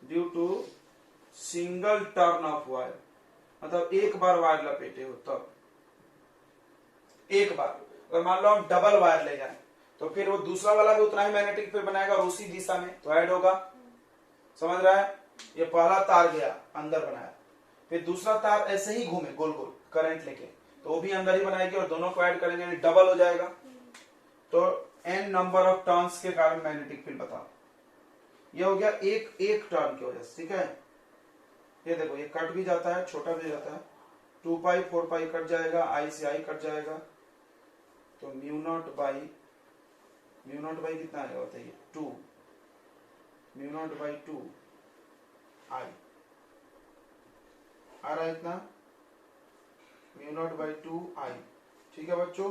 due to single turn of wire. मतलब एक बार वायर लपेटे हो तब, एक बार। अगर मान लो हम डबल वायर ले जाएं तो फिर वो दूसरा वाला भी उतना ही मैग्नेटिक फील्ड बनाएगा और उसी दिशा में, तो ऐड होगा। समझ रहा है? ये पहला तार गया अंदर बनाया, फिर दूसरा तार ऐसे ही घूमे गोल गोल करंट लेके, तो वो भी अंदर ही बनाएगी और दोनों को ऐड करेंगे, डबल हो जाएगा। तो n नंबर ऑफ टर्न्स के कारण मैग्नेटिक फील्ड बताओ। ये हो गया एक टर्न की वजह से, ठीक है। ये देखो, ये कट भी जाता है, छोटा भी जाता है, 2 पाई 4 पाई कट जाएगा, आई से आई कट जाएगा, तो म्यू नॉट बाई कितना आएगा बताइए? 2 म्यू नॉट बाई 2 आई। आ रहा है इतना म्यू नॉट बाई 2i। ठीक है बच्चों,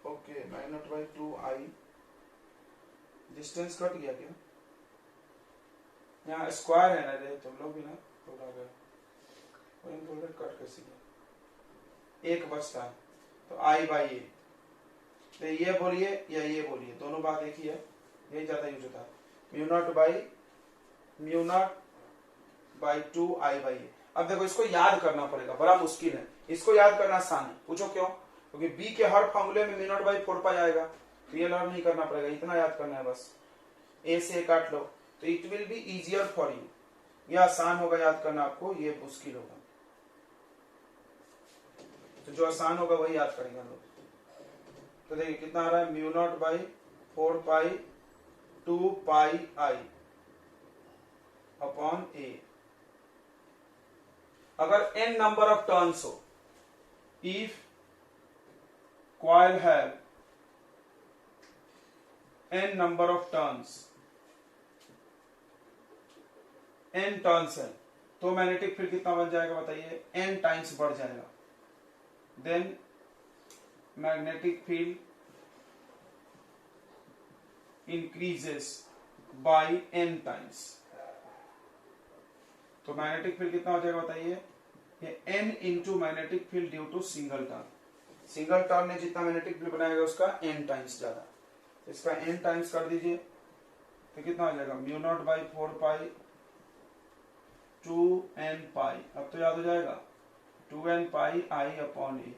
okay mu naught by 2i। Distance cut गया क्या? यहाँ स्क्वायर है ना रे, तुम लोग भी ना थोड़ा गए कट कैसे गया, एक बचता है तो i बाई ए। तो ये बोलिए या ये बोलिए, दोनों बात एक ही है, यही ज्यादा यूज होता है। Mu not by 2i by A. अब देखो इसको याद करना पड़ेगा, बड़ा मुश्किल है, इसको याद करना आसान है। पूछो क्यों? क्योंकि b के हर फॉर्मूले में म्यू नॉट बाई 4 पाई आएगा, तो ये लर्न नहीं करना पड़ेगा, इतना याद करना है बस। a से काट लो तो it will be easier for you, ये आसान होगा याद करना आपको, ये मुश्किल होगा। तो जो आसान होगा वही याद करेंगे हम लोग। तो देखिए कितना आ रहा है, mu not by 4 pi 2 pi i upon a। अगर n नंबर ऑफ टर्न्स हो, if coil have n number of turns, n turns है, तो मैग्नेटिक फील्ड कितना बन जाएगा बताइए, n टाइम्स बढ़ जाएगा। Then magnetic field increases by n times. तो मैग्नेटिक फील्ड कितना हो जाएगा बताइए, ये n into magnetic field due to single turn. Single turn ने जितना मैग्नेटिक फील्ड बनाएगा उसका n टाइम्स ज्यादा, इसका n टाइम्स कर दीजिए तो कितना हो जाएगा, mu not by 4 pi 2n पाई। अब तो याद हो जाएगा, 2n पाई i अपॉन ए।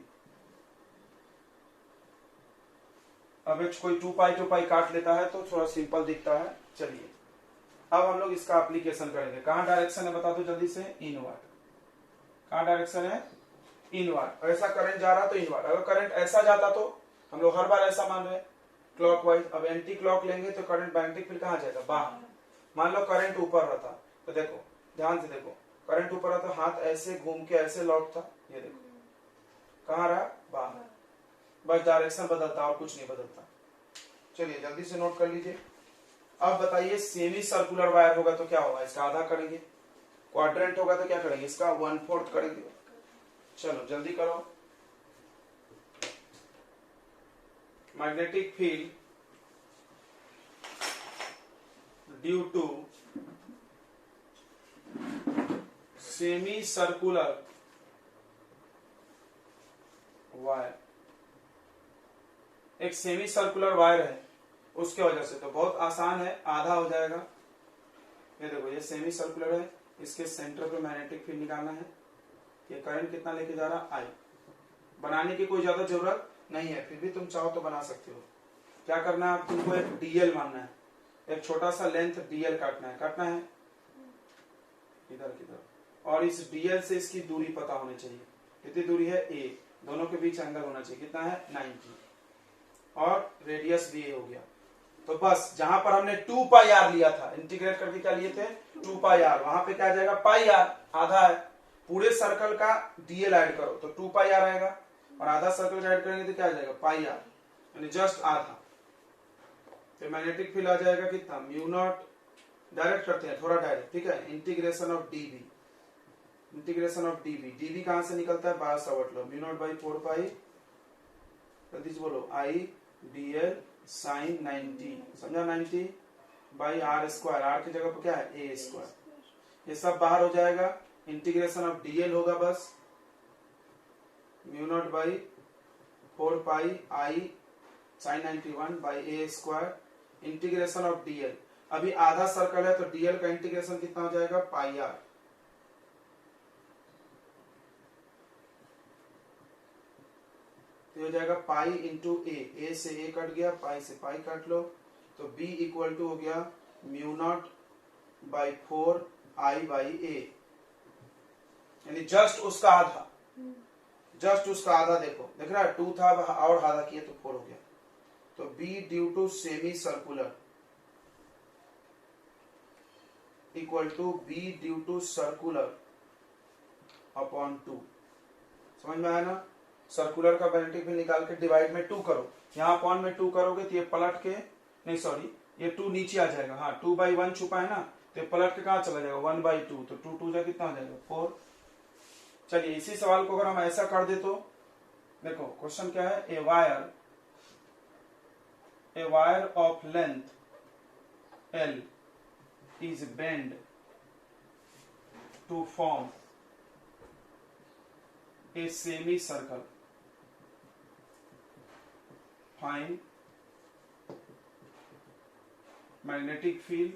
अब कोई 2 पाई काट लेता है तो थोड़ा सिंपल दिखता है। चलिए अब हम लोग इसका एप्लीकेशन करेंगे। कहां डायरेक्शन है बता दो जल्दी से, इनवर्ड। कहां डायरेक्शन है, इनवर्ड। ऐसा करंट जा रहा तो इनवर्ड, अगर करंट ऐसा जाता तो हम लोग हर बार ऐसा मान रहे हैं क्लॉकवाइज। अब एंटी क्लॉक लेंगे तो करंट मैग्नेटिक फील्ड कहां जाएगा, बाहर। मान लो करंट ऊपर रहता तो देखो ध्यान से देखो, करंट ऊपर रहता हाथ ऐसे घूम के ऐसे लौटता, ये देखो कहां रहा, बाहर। बस डायरेक्शन बदलता और कुछ नहीं बदलता। चलिए जल्दी से नोट कर लीजिए। अब बताइए सेमी सर्कुलर वायर होगा तो क्या होगा, इसका आधा करेंगे। क्वाड्रेंट होगा तो क्या करेंगे, इसका 1/4 करेंगे। चलो जल्दी करो। Magnetic field due to semi circular wire, एक सेमी सर्कुलर वायर है उसके वजह से, तो बहुत आसान है, आधा हो जाएगा। ये देखो ये सेमी सर्कुलर है, इसके सेंटर पे मैग्नेटिक फील्ड निकालना है। ये करंट कितना लेके जा रहा, I। बनाने की कोई ज्यादा जरूरत नहीं है, फिर भी तुम चाहो तो बना सकते हो। क्या करना है, तुमको एक डीएल मानना है, एक छोटा सा लेंथ डीएल काटना है इधर किधर, और इस डीएल से इसकी दूरी पता होनी चाहिए। कितनी दूरी है, a। दोनों के बीच एंगल होना चाहिए, कितना है 90, और रेडियस भी हो गया। तो बस जहां पर हमने 2 पाई आर लिया था, इंटीग्रेट करके क्या लिए थे, 2 पाई आर, वहां पे क्या जाएगा, पाई आर, आधा है। पूरे सर्कल का डीएल ऐड करो तो 2 पाई आर आएगा, और आधा सर्कल का ऐड करेंगे तो क्या आ जाएगा, पाई आर, यानी जस्ट आधा। तो मैग्नेटिक फील्ड आ जाएगा कितना, म्यू नॉट, डायरेक्ट करते हैं थोड़ा डायरेक्ट, ठीक है, integration of dB, integration of dB. DB कहां से निकलता है, 12 समझ लो, म्यू नॉट बाई 4 पाई, जल्दी से बोलो, आई डीएल साइन 90, समझा, 90 बाई आर स्क्वायर, आर की जगह पर क्या है, ए स्क्वायर। ये सब बाहर हो जाएगा, इंटीग्रेशन ऑफ डीएल होगा बस, mu not by 4 pi I sine 91 by A square, integration of DL. अभी आधा सर्कल है तो डीएल का इंटीग्रेशन कितना हो जाएगा, पाई आर। तो हो जाएगा पाई इंटू ए से ए कट गया, पाई से पाई काट लो, तो b इक्वल टू हो गया mu not by 4 I by A, यानी जस्ट उसका आधा, जस्ट उसका आधा। देखो देख रहा है, 2 था और आधा किया तो 4 हो गया। तो b due to semi circular equal to b due to circular upon 2। समझ में आया ना। सर्कुलर का मैग्नेटिक फील्ड निकाल के डिवाइड में 2 करो, यहाँ अपॉन में 2 करोगे तो ये पलट के, नहीं सॉरी ये 2 नीचे आ जाएगा, हाँ 2/1 छुपा है ना, तो ये पलट के कहाँ चला जाएगा 1/2, तो 2 2 जा कितना हो जाएगा 4। चलिए इसी सवाल को अगर हम ऐसा कर दे तो देखो क्वेश्चन क्या है, a wire of length L is bent to form a semicircle. Find magnetic field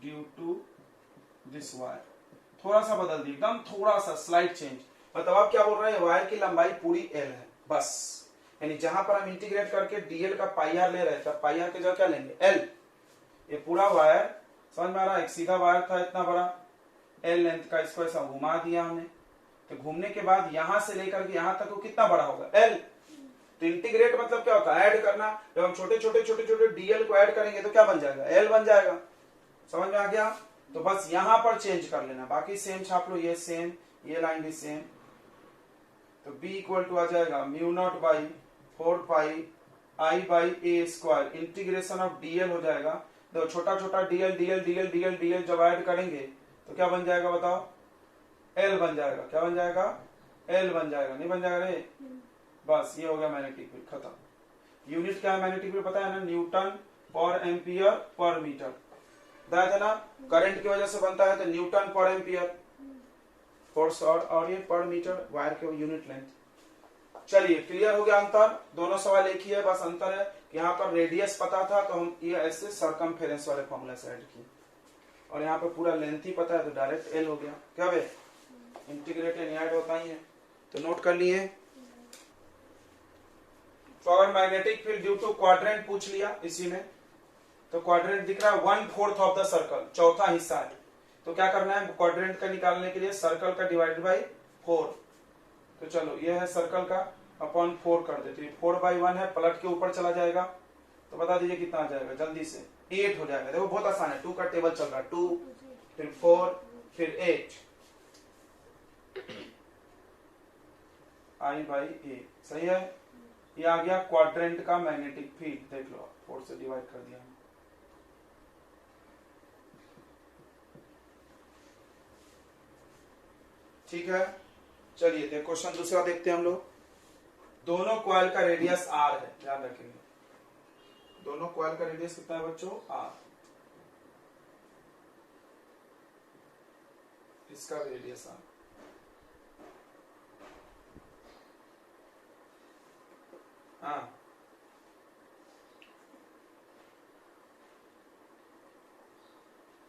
due to this wire. थोड़ा सा बदल दी, एकदम थोड़ा सा स्लाइड चेंज। मतलब आप क्या बोल रहे हैं, वायर की लंबाई पूरी L है बस, यानी जहां पर हम इंटीग्रेट करके dl का पाई आर ले रहे थे, पाई आर के जगह क्या लेंगे L। ये पूरा वायर समझ में आ रहा है, एक सीधा वायर था इतना बड़ा L लेंथ का, इसको ऐसा घुमा दिया हमने, तो घूमने के बाद यहां से लेकर के यहां तक वो कितना बड़ा होगा L। तो इंटीग्रेट मतलब क्या होता है, ऐड करना। जब हम छोटे छोटे छोटे छोटे dl को ऐड करेंगे तो क्या बन जाएगा L बन जाएगा। समझ में आ गया। तो बस यहां पर चेंज कर लेना, बाकी सेम छाप लो, ये सेम, ये लाइन भी सेम। तो b इक्वल टू आ जाएगा μ0/4πi/a², इंटीग्रेशन ऑफ dl हो जाएगा। देखो छोटा छोटा dl dl dl dl dl जब ऐड करेंगे तो क्या बन जाएगा बताओ, L बन जाएगा। क्या बन जाएगा, L बन जाएगा, नहीं बन जाएगा रे। बस ये हो गया मैग्नेटिक फील्ड, खत्म। यूनिट क्या है मैग्नेटिक फील्ड पता है ना, न्यूटन पर एम्पियर पर मीटर, बताया था ना। करंट की वजह से बनता है तो न्यूटन पर एम्पियर फोर्स, और ये पर मीटर वायर के यूनिट लेंथ। चलिए क्लियर हो गया अंतर, दोनों सवाल एक ही है, बस अंतर है कि यहाँ पर रेडियस पता था तो हम ये ऐसे सरकमफेरेंस वाले फॉर्मूला से ऐड किए, और यहाँ पर पूरा लेंथ ही पता है तो डायरेक्ट L हो गया। क्या बे, इंटीग्रेटेड ऐड होता ही है, तो नोट कर लिए। तो अगर magnetic field due to quadrant पूछ लिया इसी में, तो क्वाड्रेंट दिख रहा है 1/4 ऑफ द सर्कल, चौथा हिस्सा है। तो क्या करना है क्वाड्रेंट का निकालने के लिए, सर्कल का डिवाइड बाई 4। तो चलो ये है सर्कल का, अपॉन 4 कर देते हैं, 4/1 है, पलट के ऊपर चला जाएगा तो बता दीजिए कितना आ जाएगा जल्दी से, 8 हो जाएगा। देखो बहुत आसान है, 2 का टेबल चल रहा है, 2 फिर 4 फिर 8 I/A, सही है। ये आ गया क्वाड्रेंट का मैग्नेटिक फील्ड, देख लो 4 से डिवाइड कर दिया। ठीक है, चलिए देख क्वेश्चन दूसरा देखते हैं हम लोग। दोनों कॉइल का रेडियस R है, ध्यान रखेंगे। दोनों कॉइल का रेडियस कितना है बच्चों, R। इसका रेडियस R। हाँ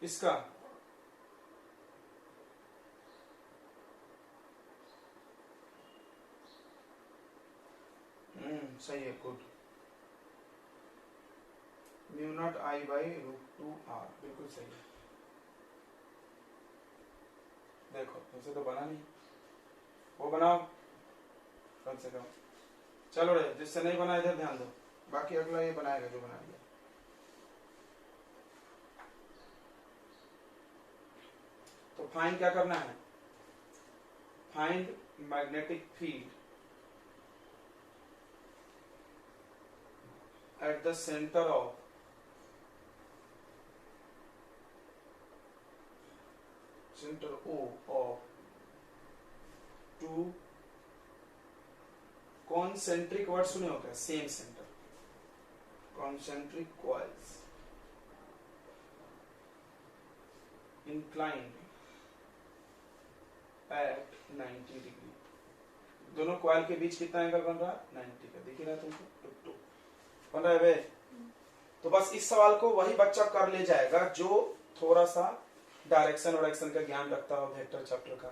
इसका सही है, गुड। μ0I/√2R, बिल्कुल सही है। देखो वैसे तो बना नहीं, वो बनाओ कम से कम। चलो रे, जिससे नहीं बना इधर ध्यान दो, बाकी अगला ये बनाएगा जो बनाएगा। तो फाइंड क्या करना है, find magnetic field at the center of O of two concentric word सुने हो क्या, same centre, concentric coils inclined at 90 degree. दोनों कॉइल के बीच कितना एंगल बन रहा है, 90 का, दिख रहा है तुमको, बन रहा है बे। तो बस इस सवाल को वही बच्चा कर ले जाएगा जो थोड़ा सा डायरेक्शन वायरेक्शन का ज्ञान रखता हो, वेक्टर चैप्टर का।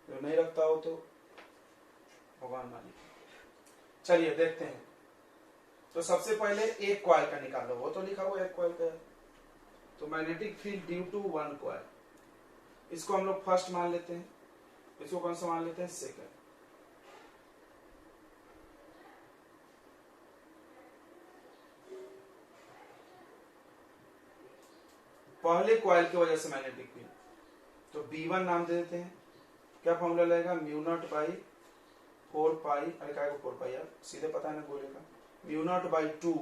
जो नहीं रखता हो तो भगवान मालिक। चलिए देखते हैं। तो सबसे पहले एक कॉइल का निकालो, वो तो लिखा हुआ एक कॉइल का है। तो magnetic field due to one coil, इसको हम लोग फर्स्ट मान लेते हैं, इसको कौन सा मान लेते हैं, सेकंड। पहले कॉइल की वजह से मैग्नेटिक फील्ड, तो B1 नाम दे देते हैं। क्या फॉर्मूला लगेगा, म्यू नॉट बाई 4 पाई, अरे क्या 4 पाई यार, सीधे पता है ना बोलेगा, mu not by 2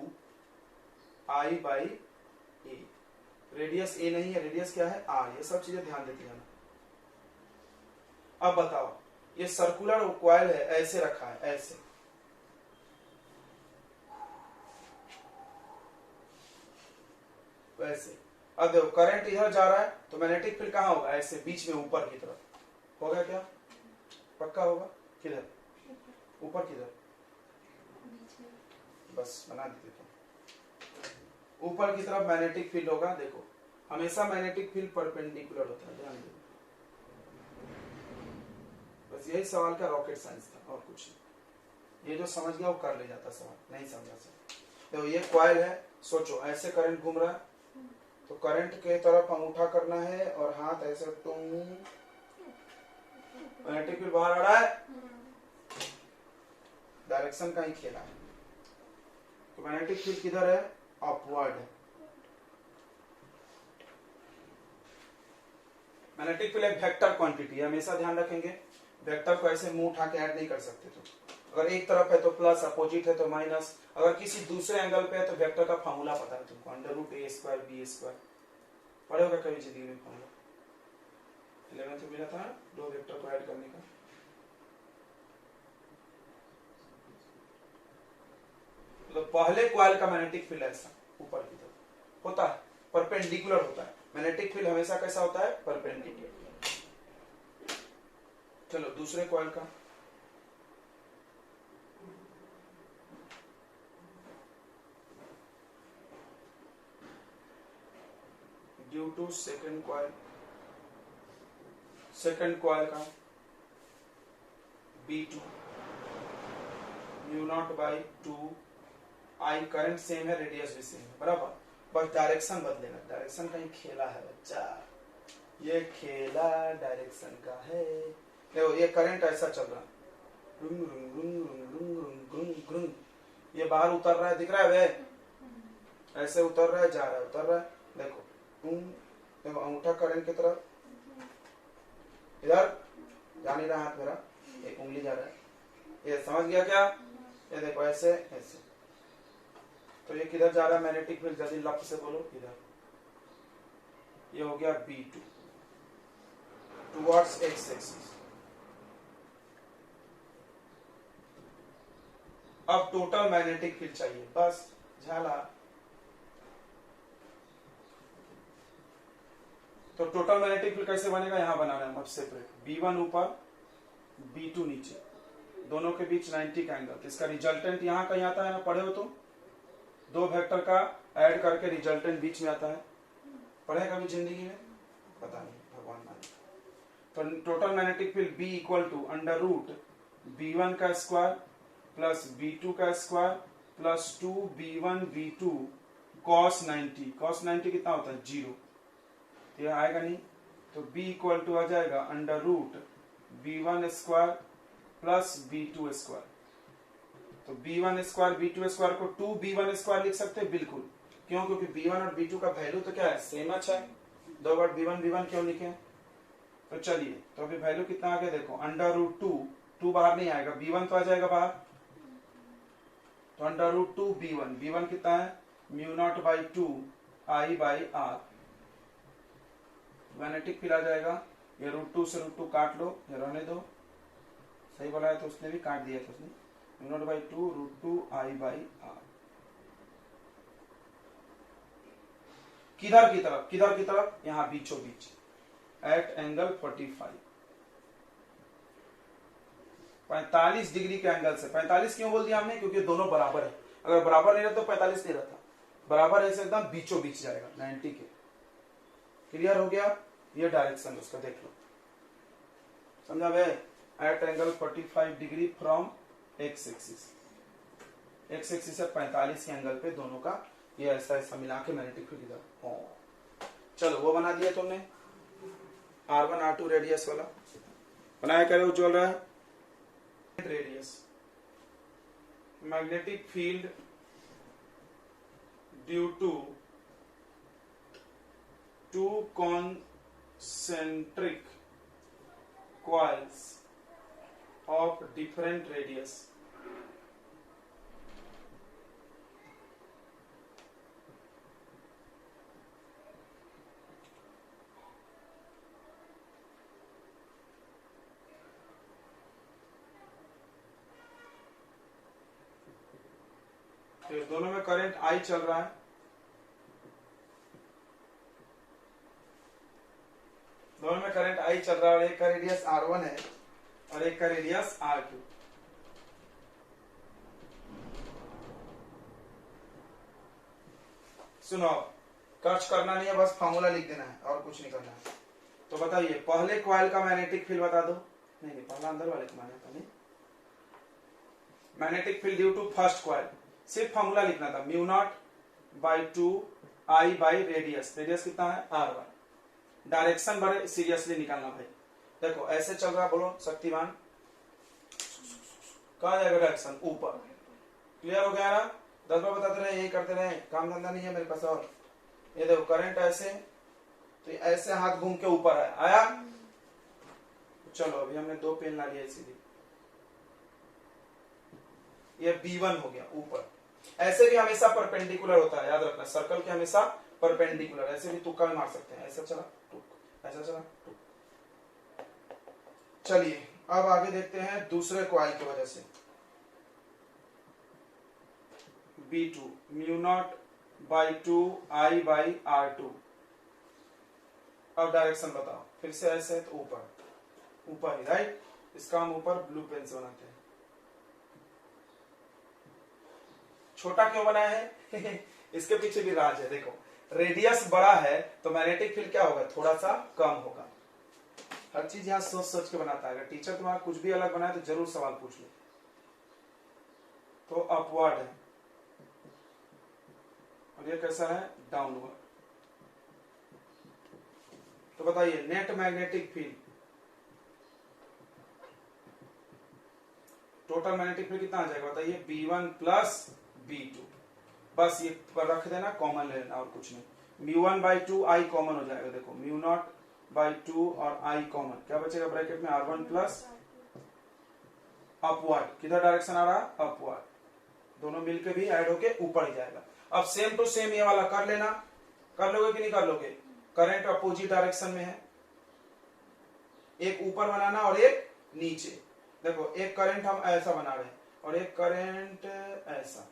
I by A. Radius A नहीं है, रेडियस क्या है आर, ये सब चीजें ध्यान देती है ना। अब बताओ, ये सर्कुलर कॉइल है, ऐसे रखा है, ऐसे वैसे। अब देखो करंट इधर जा रहा है तो मैग्नेटिक फील्ड कहाँ होगा, ऐसे बीच में ऊपर की तरफ होगा, क्या पक्का होगा, किधर ऊपर किधर, बस बना देते तो ऊपर की तरफ मैग्नेटिक फील्ड होगा। देखो हमेशा मैग्नेटिक फील्ड परपेंडिकुलर होता है, ध्यान दो, बस यही सवाल का रॉकेट साइंस था और कुछ नहीं। ये जो समझ गया वो कर ले जाता सवाल, नहीं समझा सर। देखो ये कॉइल है, सोचो ऐसे करंट घूम रहा है तो करंट के तरफ अंगूठा करना है और हाथ ऐसे तुम, मैग्नेटिक फील्ड बाहर आ रहा है, डायरेक्शन का ही खेला है। तो मैग्नेटिक फील्ड किधर है, अपवर्ड है। मैग्नेटिक फील्ड एक वेक्टर क्वांटिटी है, हमेशा ध्यान रखेंगे, वेक्टर को ऐसे मुंह उठा के ऐड नहीं कर सकते। तो अगर एक तरफ है तो प्लस, अपोजिट है तो माइनस, अगर किसी दूसरे एंगल पे है तो वेक्टर का फार्मूला पता है तुमको, अंडर रूट ए स्क्वायर बी स्क्वायर, पढ़े होगा कभी जिंदगी में फार्मूला, 11th में मिला था दो वेक्टर को ऐड करने का। तो पहले कॉइल का मैग्नेटिक फील्ड ऐसा ऊपर की तरफ होता है, परपेंडिकुलर होता है। मैग्नेटिक फील्ड हमेशा कैसा होता है, परपेंडिकुलर। चलो दूसरे कॉइल का, due to second coil, second coil का B2 mu not by 2 I, current same है, रेडियस भी सेम है, बराबर, बस डायरेक्शन बदलेगा। डायरेक्शन का ही खेला है बच्चा, ये खेला डायरेक्शन का है। देखो ये करंट ऐसा चल रहा है, रुंग रुंग रुंग रुंग रुंग रुंग रुंग रुंग, ये बाहर उतर रहा है, दिख रहा है वे, ऐसे उतर रहा है, जा रहा है, उतर रहा है, देखो देखो अंगूठा करंट की तरफ, इधर जा नहीं रहा हाथ मेरा, एक उंगली जा रहा है, ये समझ गया क्या, ये देखो ऐसे ऐसे, तो ये किधर जा रहा है मैग्नेटिक फील्ड, जल्दी लफ्ट से बोलो, इधर, ये हो गया B2 टुवर्ड्स एक्स एक्सिस। अब टोटल मैग्नेटिक फील्ड चाहिए, बस झाला। तो टोटल मैग्नेटिक फील्ड कैसे बनेगा, यहां बनाना है, अब सेपरेट, B1 ऊपर B2 नीचे, दोनों के बीच 90 का एंगल, इसका रिजल्टेंट यहाँ कहीं आता है ना, पढ़े हो तुम, दो वेक्टर का ऐड करके रिजल्टेंट बीच में आता है, पढ़े कभी जिंदगी में, पता नहीं, भगवान माने। तो total magnetic field B equal to under root B1 का स्क्वायर प्लस B2 का square plus 2B1 B2 cos 90, cos 90 कितना होता है 0, तो यह आएगा नहीं, तो B इक्वल टू आ जाएगा under root B1 square plus B2 square. तो B1 स्क्वायर B2 स्क्वायर को 2B1 स्क्वायर लिख सकते हैं, बिल्कुल, क्यों, क्योंकि B1 और B2 का वैल्यू तो क्या है, सेम है, दो बार B1 क्यों लिखे। तो चलिए, तो अभी वैल्यू कितना आ गया देखो, अंडर रूट 2 बाहर नहीं आएगा, B1 तो आ जाएगा बाहर, तो अंडर रूट 2B1, B1 कितना है mu not by 2 I by R, magnetic field आ जाएगा, ये √2 से √2 काट लो, ये रहने दो, सही बोला है तो उसने भी काट दिया था उसने, mu not by 2 √2 I by R. किधर की तरफ, यहां बीचों बीच, एट एंगल 45 डिग्री के एंगल से। 45 क्यों बोल दिया हमने, क्योंकि दोनों बराबर है, अगर बराबर नहीं रहता तो 45 नहीं रहता, बराबर ऐसे एकदम बीचों बीच जाएगा 90 के। क्लियर हो गया, ये डायरेक्शन उसका देख लो, समझा भाई, at angle 45 degree from X axis, X axis से 45 के एंगल पे दोनों का ये ऐसा ऐसा मिला के मैग्नेटिक फील्ड इधर। चलो वो बना दिया तुमने, R1 R2 रेडियस वाला बनाया, करे उज्ज्वल रहा है, radius magnetic field due to two concentric coils of different radius. तो दोनों में करंट I चल रहा है, दोनों में करंट I चल रहा है और एक का रेडियस R1 है और एक का रेडियस R2। सुनो, कष्ट करना नहीं है, बस फॉर्मूला लिख देना है और कुछ नहीं करना है। तो बताइए पहले कॉइल का मैग्नेटिक फील्ड बता दो। नहीं पहला अंदर वाले का मैंने magnetic field due to first coil, सिर्फ फॉर्मूला लिखना था, mu not by 2 I by radius. Radius कितना है R1। डायरेक्शन बड़े सीरियसली निकालना भाई। देखो ऐसे चल रहा, बोलो शक्तिमान, कहा जाएगा डायरेक्शन ऊपर। क्लियर हो गया ना? 10 बार बताते रहे, यही करते रहे, काम धंधा नहीं है मेरे पास। और ये देखो करंट ऐसे, तो ऐसे हाथ घूम के ऊपर आया। चलो अभी हमने 2 पेन ला लिया इसीलिए, ये B1 हो गया ऊपर। ऐसे भी हमेशा परपेंडिकुलर होता है, याद रखना, सर्कल के हमेशा परपेंडिकुलर। ऐसे भी तुक्का भी मार सकते हैं, ऐसा चला टुक, ऐसा चला टुक। चलिए अब आगे देखते हैं दूसरे कॉइल की वजह से। B2 mu not by 2 I by R2। अब डायरेक्शन बताओ, फिर से ऐसे है तो ऊपर, ऊपर ही, राइट। इसका हम ऊपर ब्लू पेन से बनाते हैं। छोटा क्यों बनाया है? इसके पीछे भी राज है। देखो रेडियस बड़ा है तो मैग्नेटिक फील्ड क्या होगा, थोड़ा सा कम होगा। हर चीज यहाँ सोच सोच के बनाता है। अगर टीचर तुम्हारा कुछ भी अलग बनाए तो जरूर सवाल पूछ लो। तो अपवर्ड है और ये कैसा है, डाउनवर्ड। तो बताइए net magnetic field, total magnetic field कितना आ जाएगा बताइए, B1 प्लस B2। बस ये रख देना, कॉमन ले लेना और कुछ नहीं। म्यू 1 बाई 2 I कॉमन हो जाएगा। देखो म्यू नॉट बाई 2 और I कॉमन, क्या बचेगा ब्रैकेट में, R1 प्लस अपवर्ड। किधर डायरेक्शन आ रहा है, अपवर्ड। दोनों मिलके भी ऐड होके ऊपर ही जाएगा। अब सेम टू सेम ये वाला कर लेना। कर लोगे कि नहीं कर लोगे? करंट अपोजिट डायरेक्शन में है, एक ऊपर बनाना और एक नीचे। देखो एक करंट हम ऐसा बना रहे हैं और एक करंट ऐसा,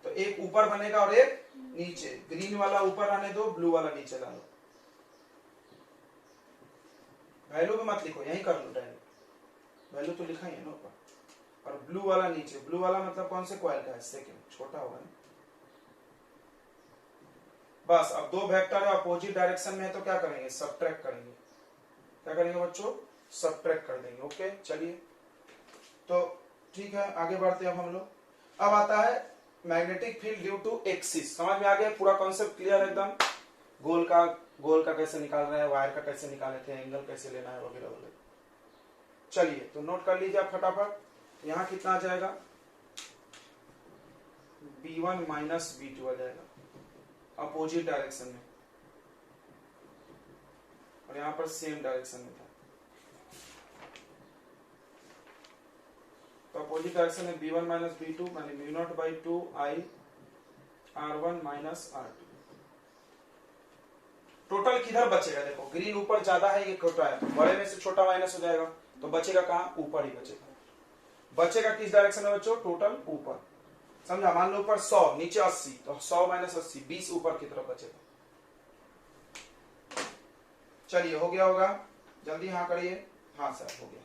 तो एक ऊपर बनेगा और एक नीचे। ग्रीन वाला ऊपर आने दो, ब्लू वाला नीचे ला लो। वैल्यू भी मत लिखो, यही कर लो डायरेक्ट, वैल्यू तो लिखा ही है ना ऊपर। और ब्लू वाला नीचे। ब्लू वाला मतलब कौन से कॉइल का है, सेकंड, छोटा होगा ना। बस अब 2 वेक्टर है अपोजिट डायरेक्शन में है तो क्या करेंगे, सबट्रैक्ट करेंगे। क्या करेंगे बच्चों, सबट्रैक्ट कर देंगे। ओके चलिए, तो ठीक है आगे बढ़ते हैं अब हम लोग। अब आता है magnetic field due to axis. समझ में आ गया, पूरा कॉन्सेप्ट क्लियर है एकदम। गोल का कैसे निकाल रहे हैं, वायर का कैसे निकाले थे, एंगल कैसे लेना है वगैरह वगैरह। चलिए तो नोट कर लीजिए आप फटाफट। यहाँ कितना आ जाएगा, B1 माइनस B2 आ जाएगा अपोजिट डायरेक्शन में, और यहाँ पर सेम डायरेक्शन में था। तो अपोजिट डायरेक्शन में B1 माइनस B2 माने mu naught by 2 I R1 minus R2। Total किधर बचेगा, देखो ग्रीन ऊपर ज्यादा है, ये छोटा है, बड़े में से छोटा माइनस हो जाएगा तो बचेगा कहाँ, ऊपर ही बचेगा। बचेगा किस डायरेक्शन में बच्चों, टोटल ऊपर। समझा, मान लो ऊपर 100 नीचे 80, तो 100 माइनस 80 20 ऊपर की तरफ बचेगा। चलिए हो गया होगा, जल्दी हाँ करिए। हाँ सर हो गया।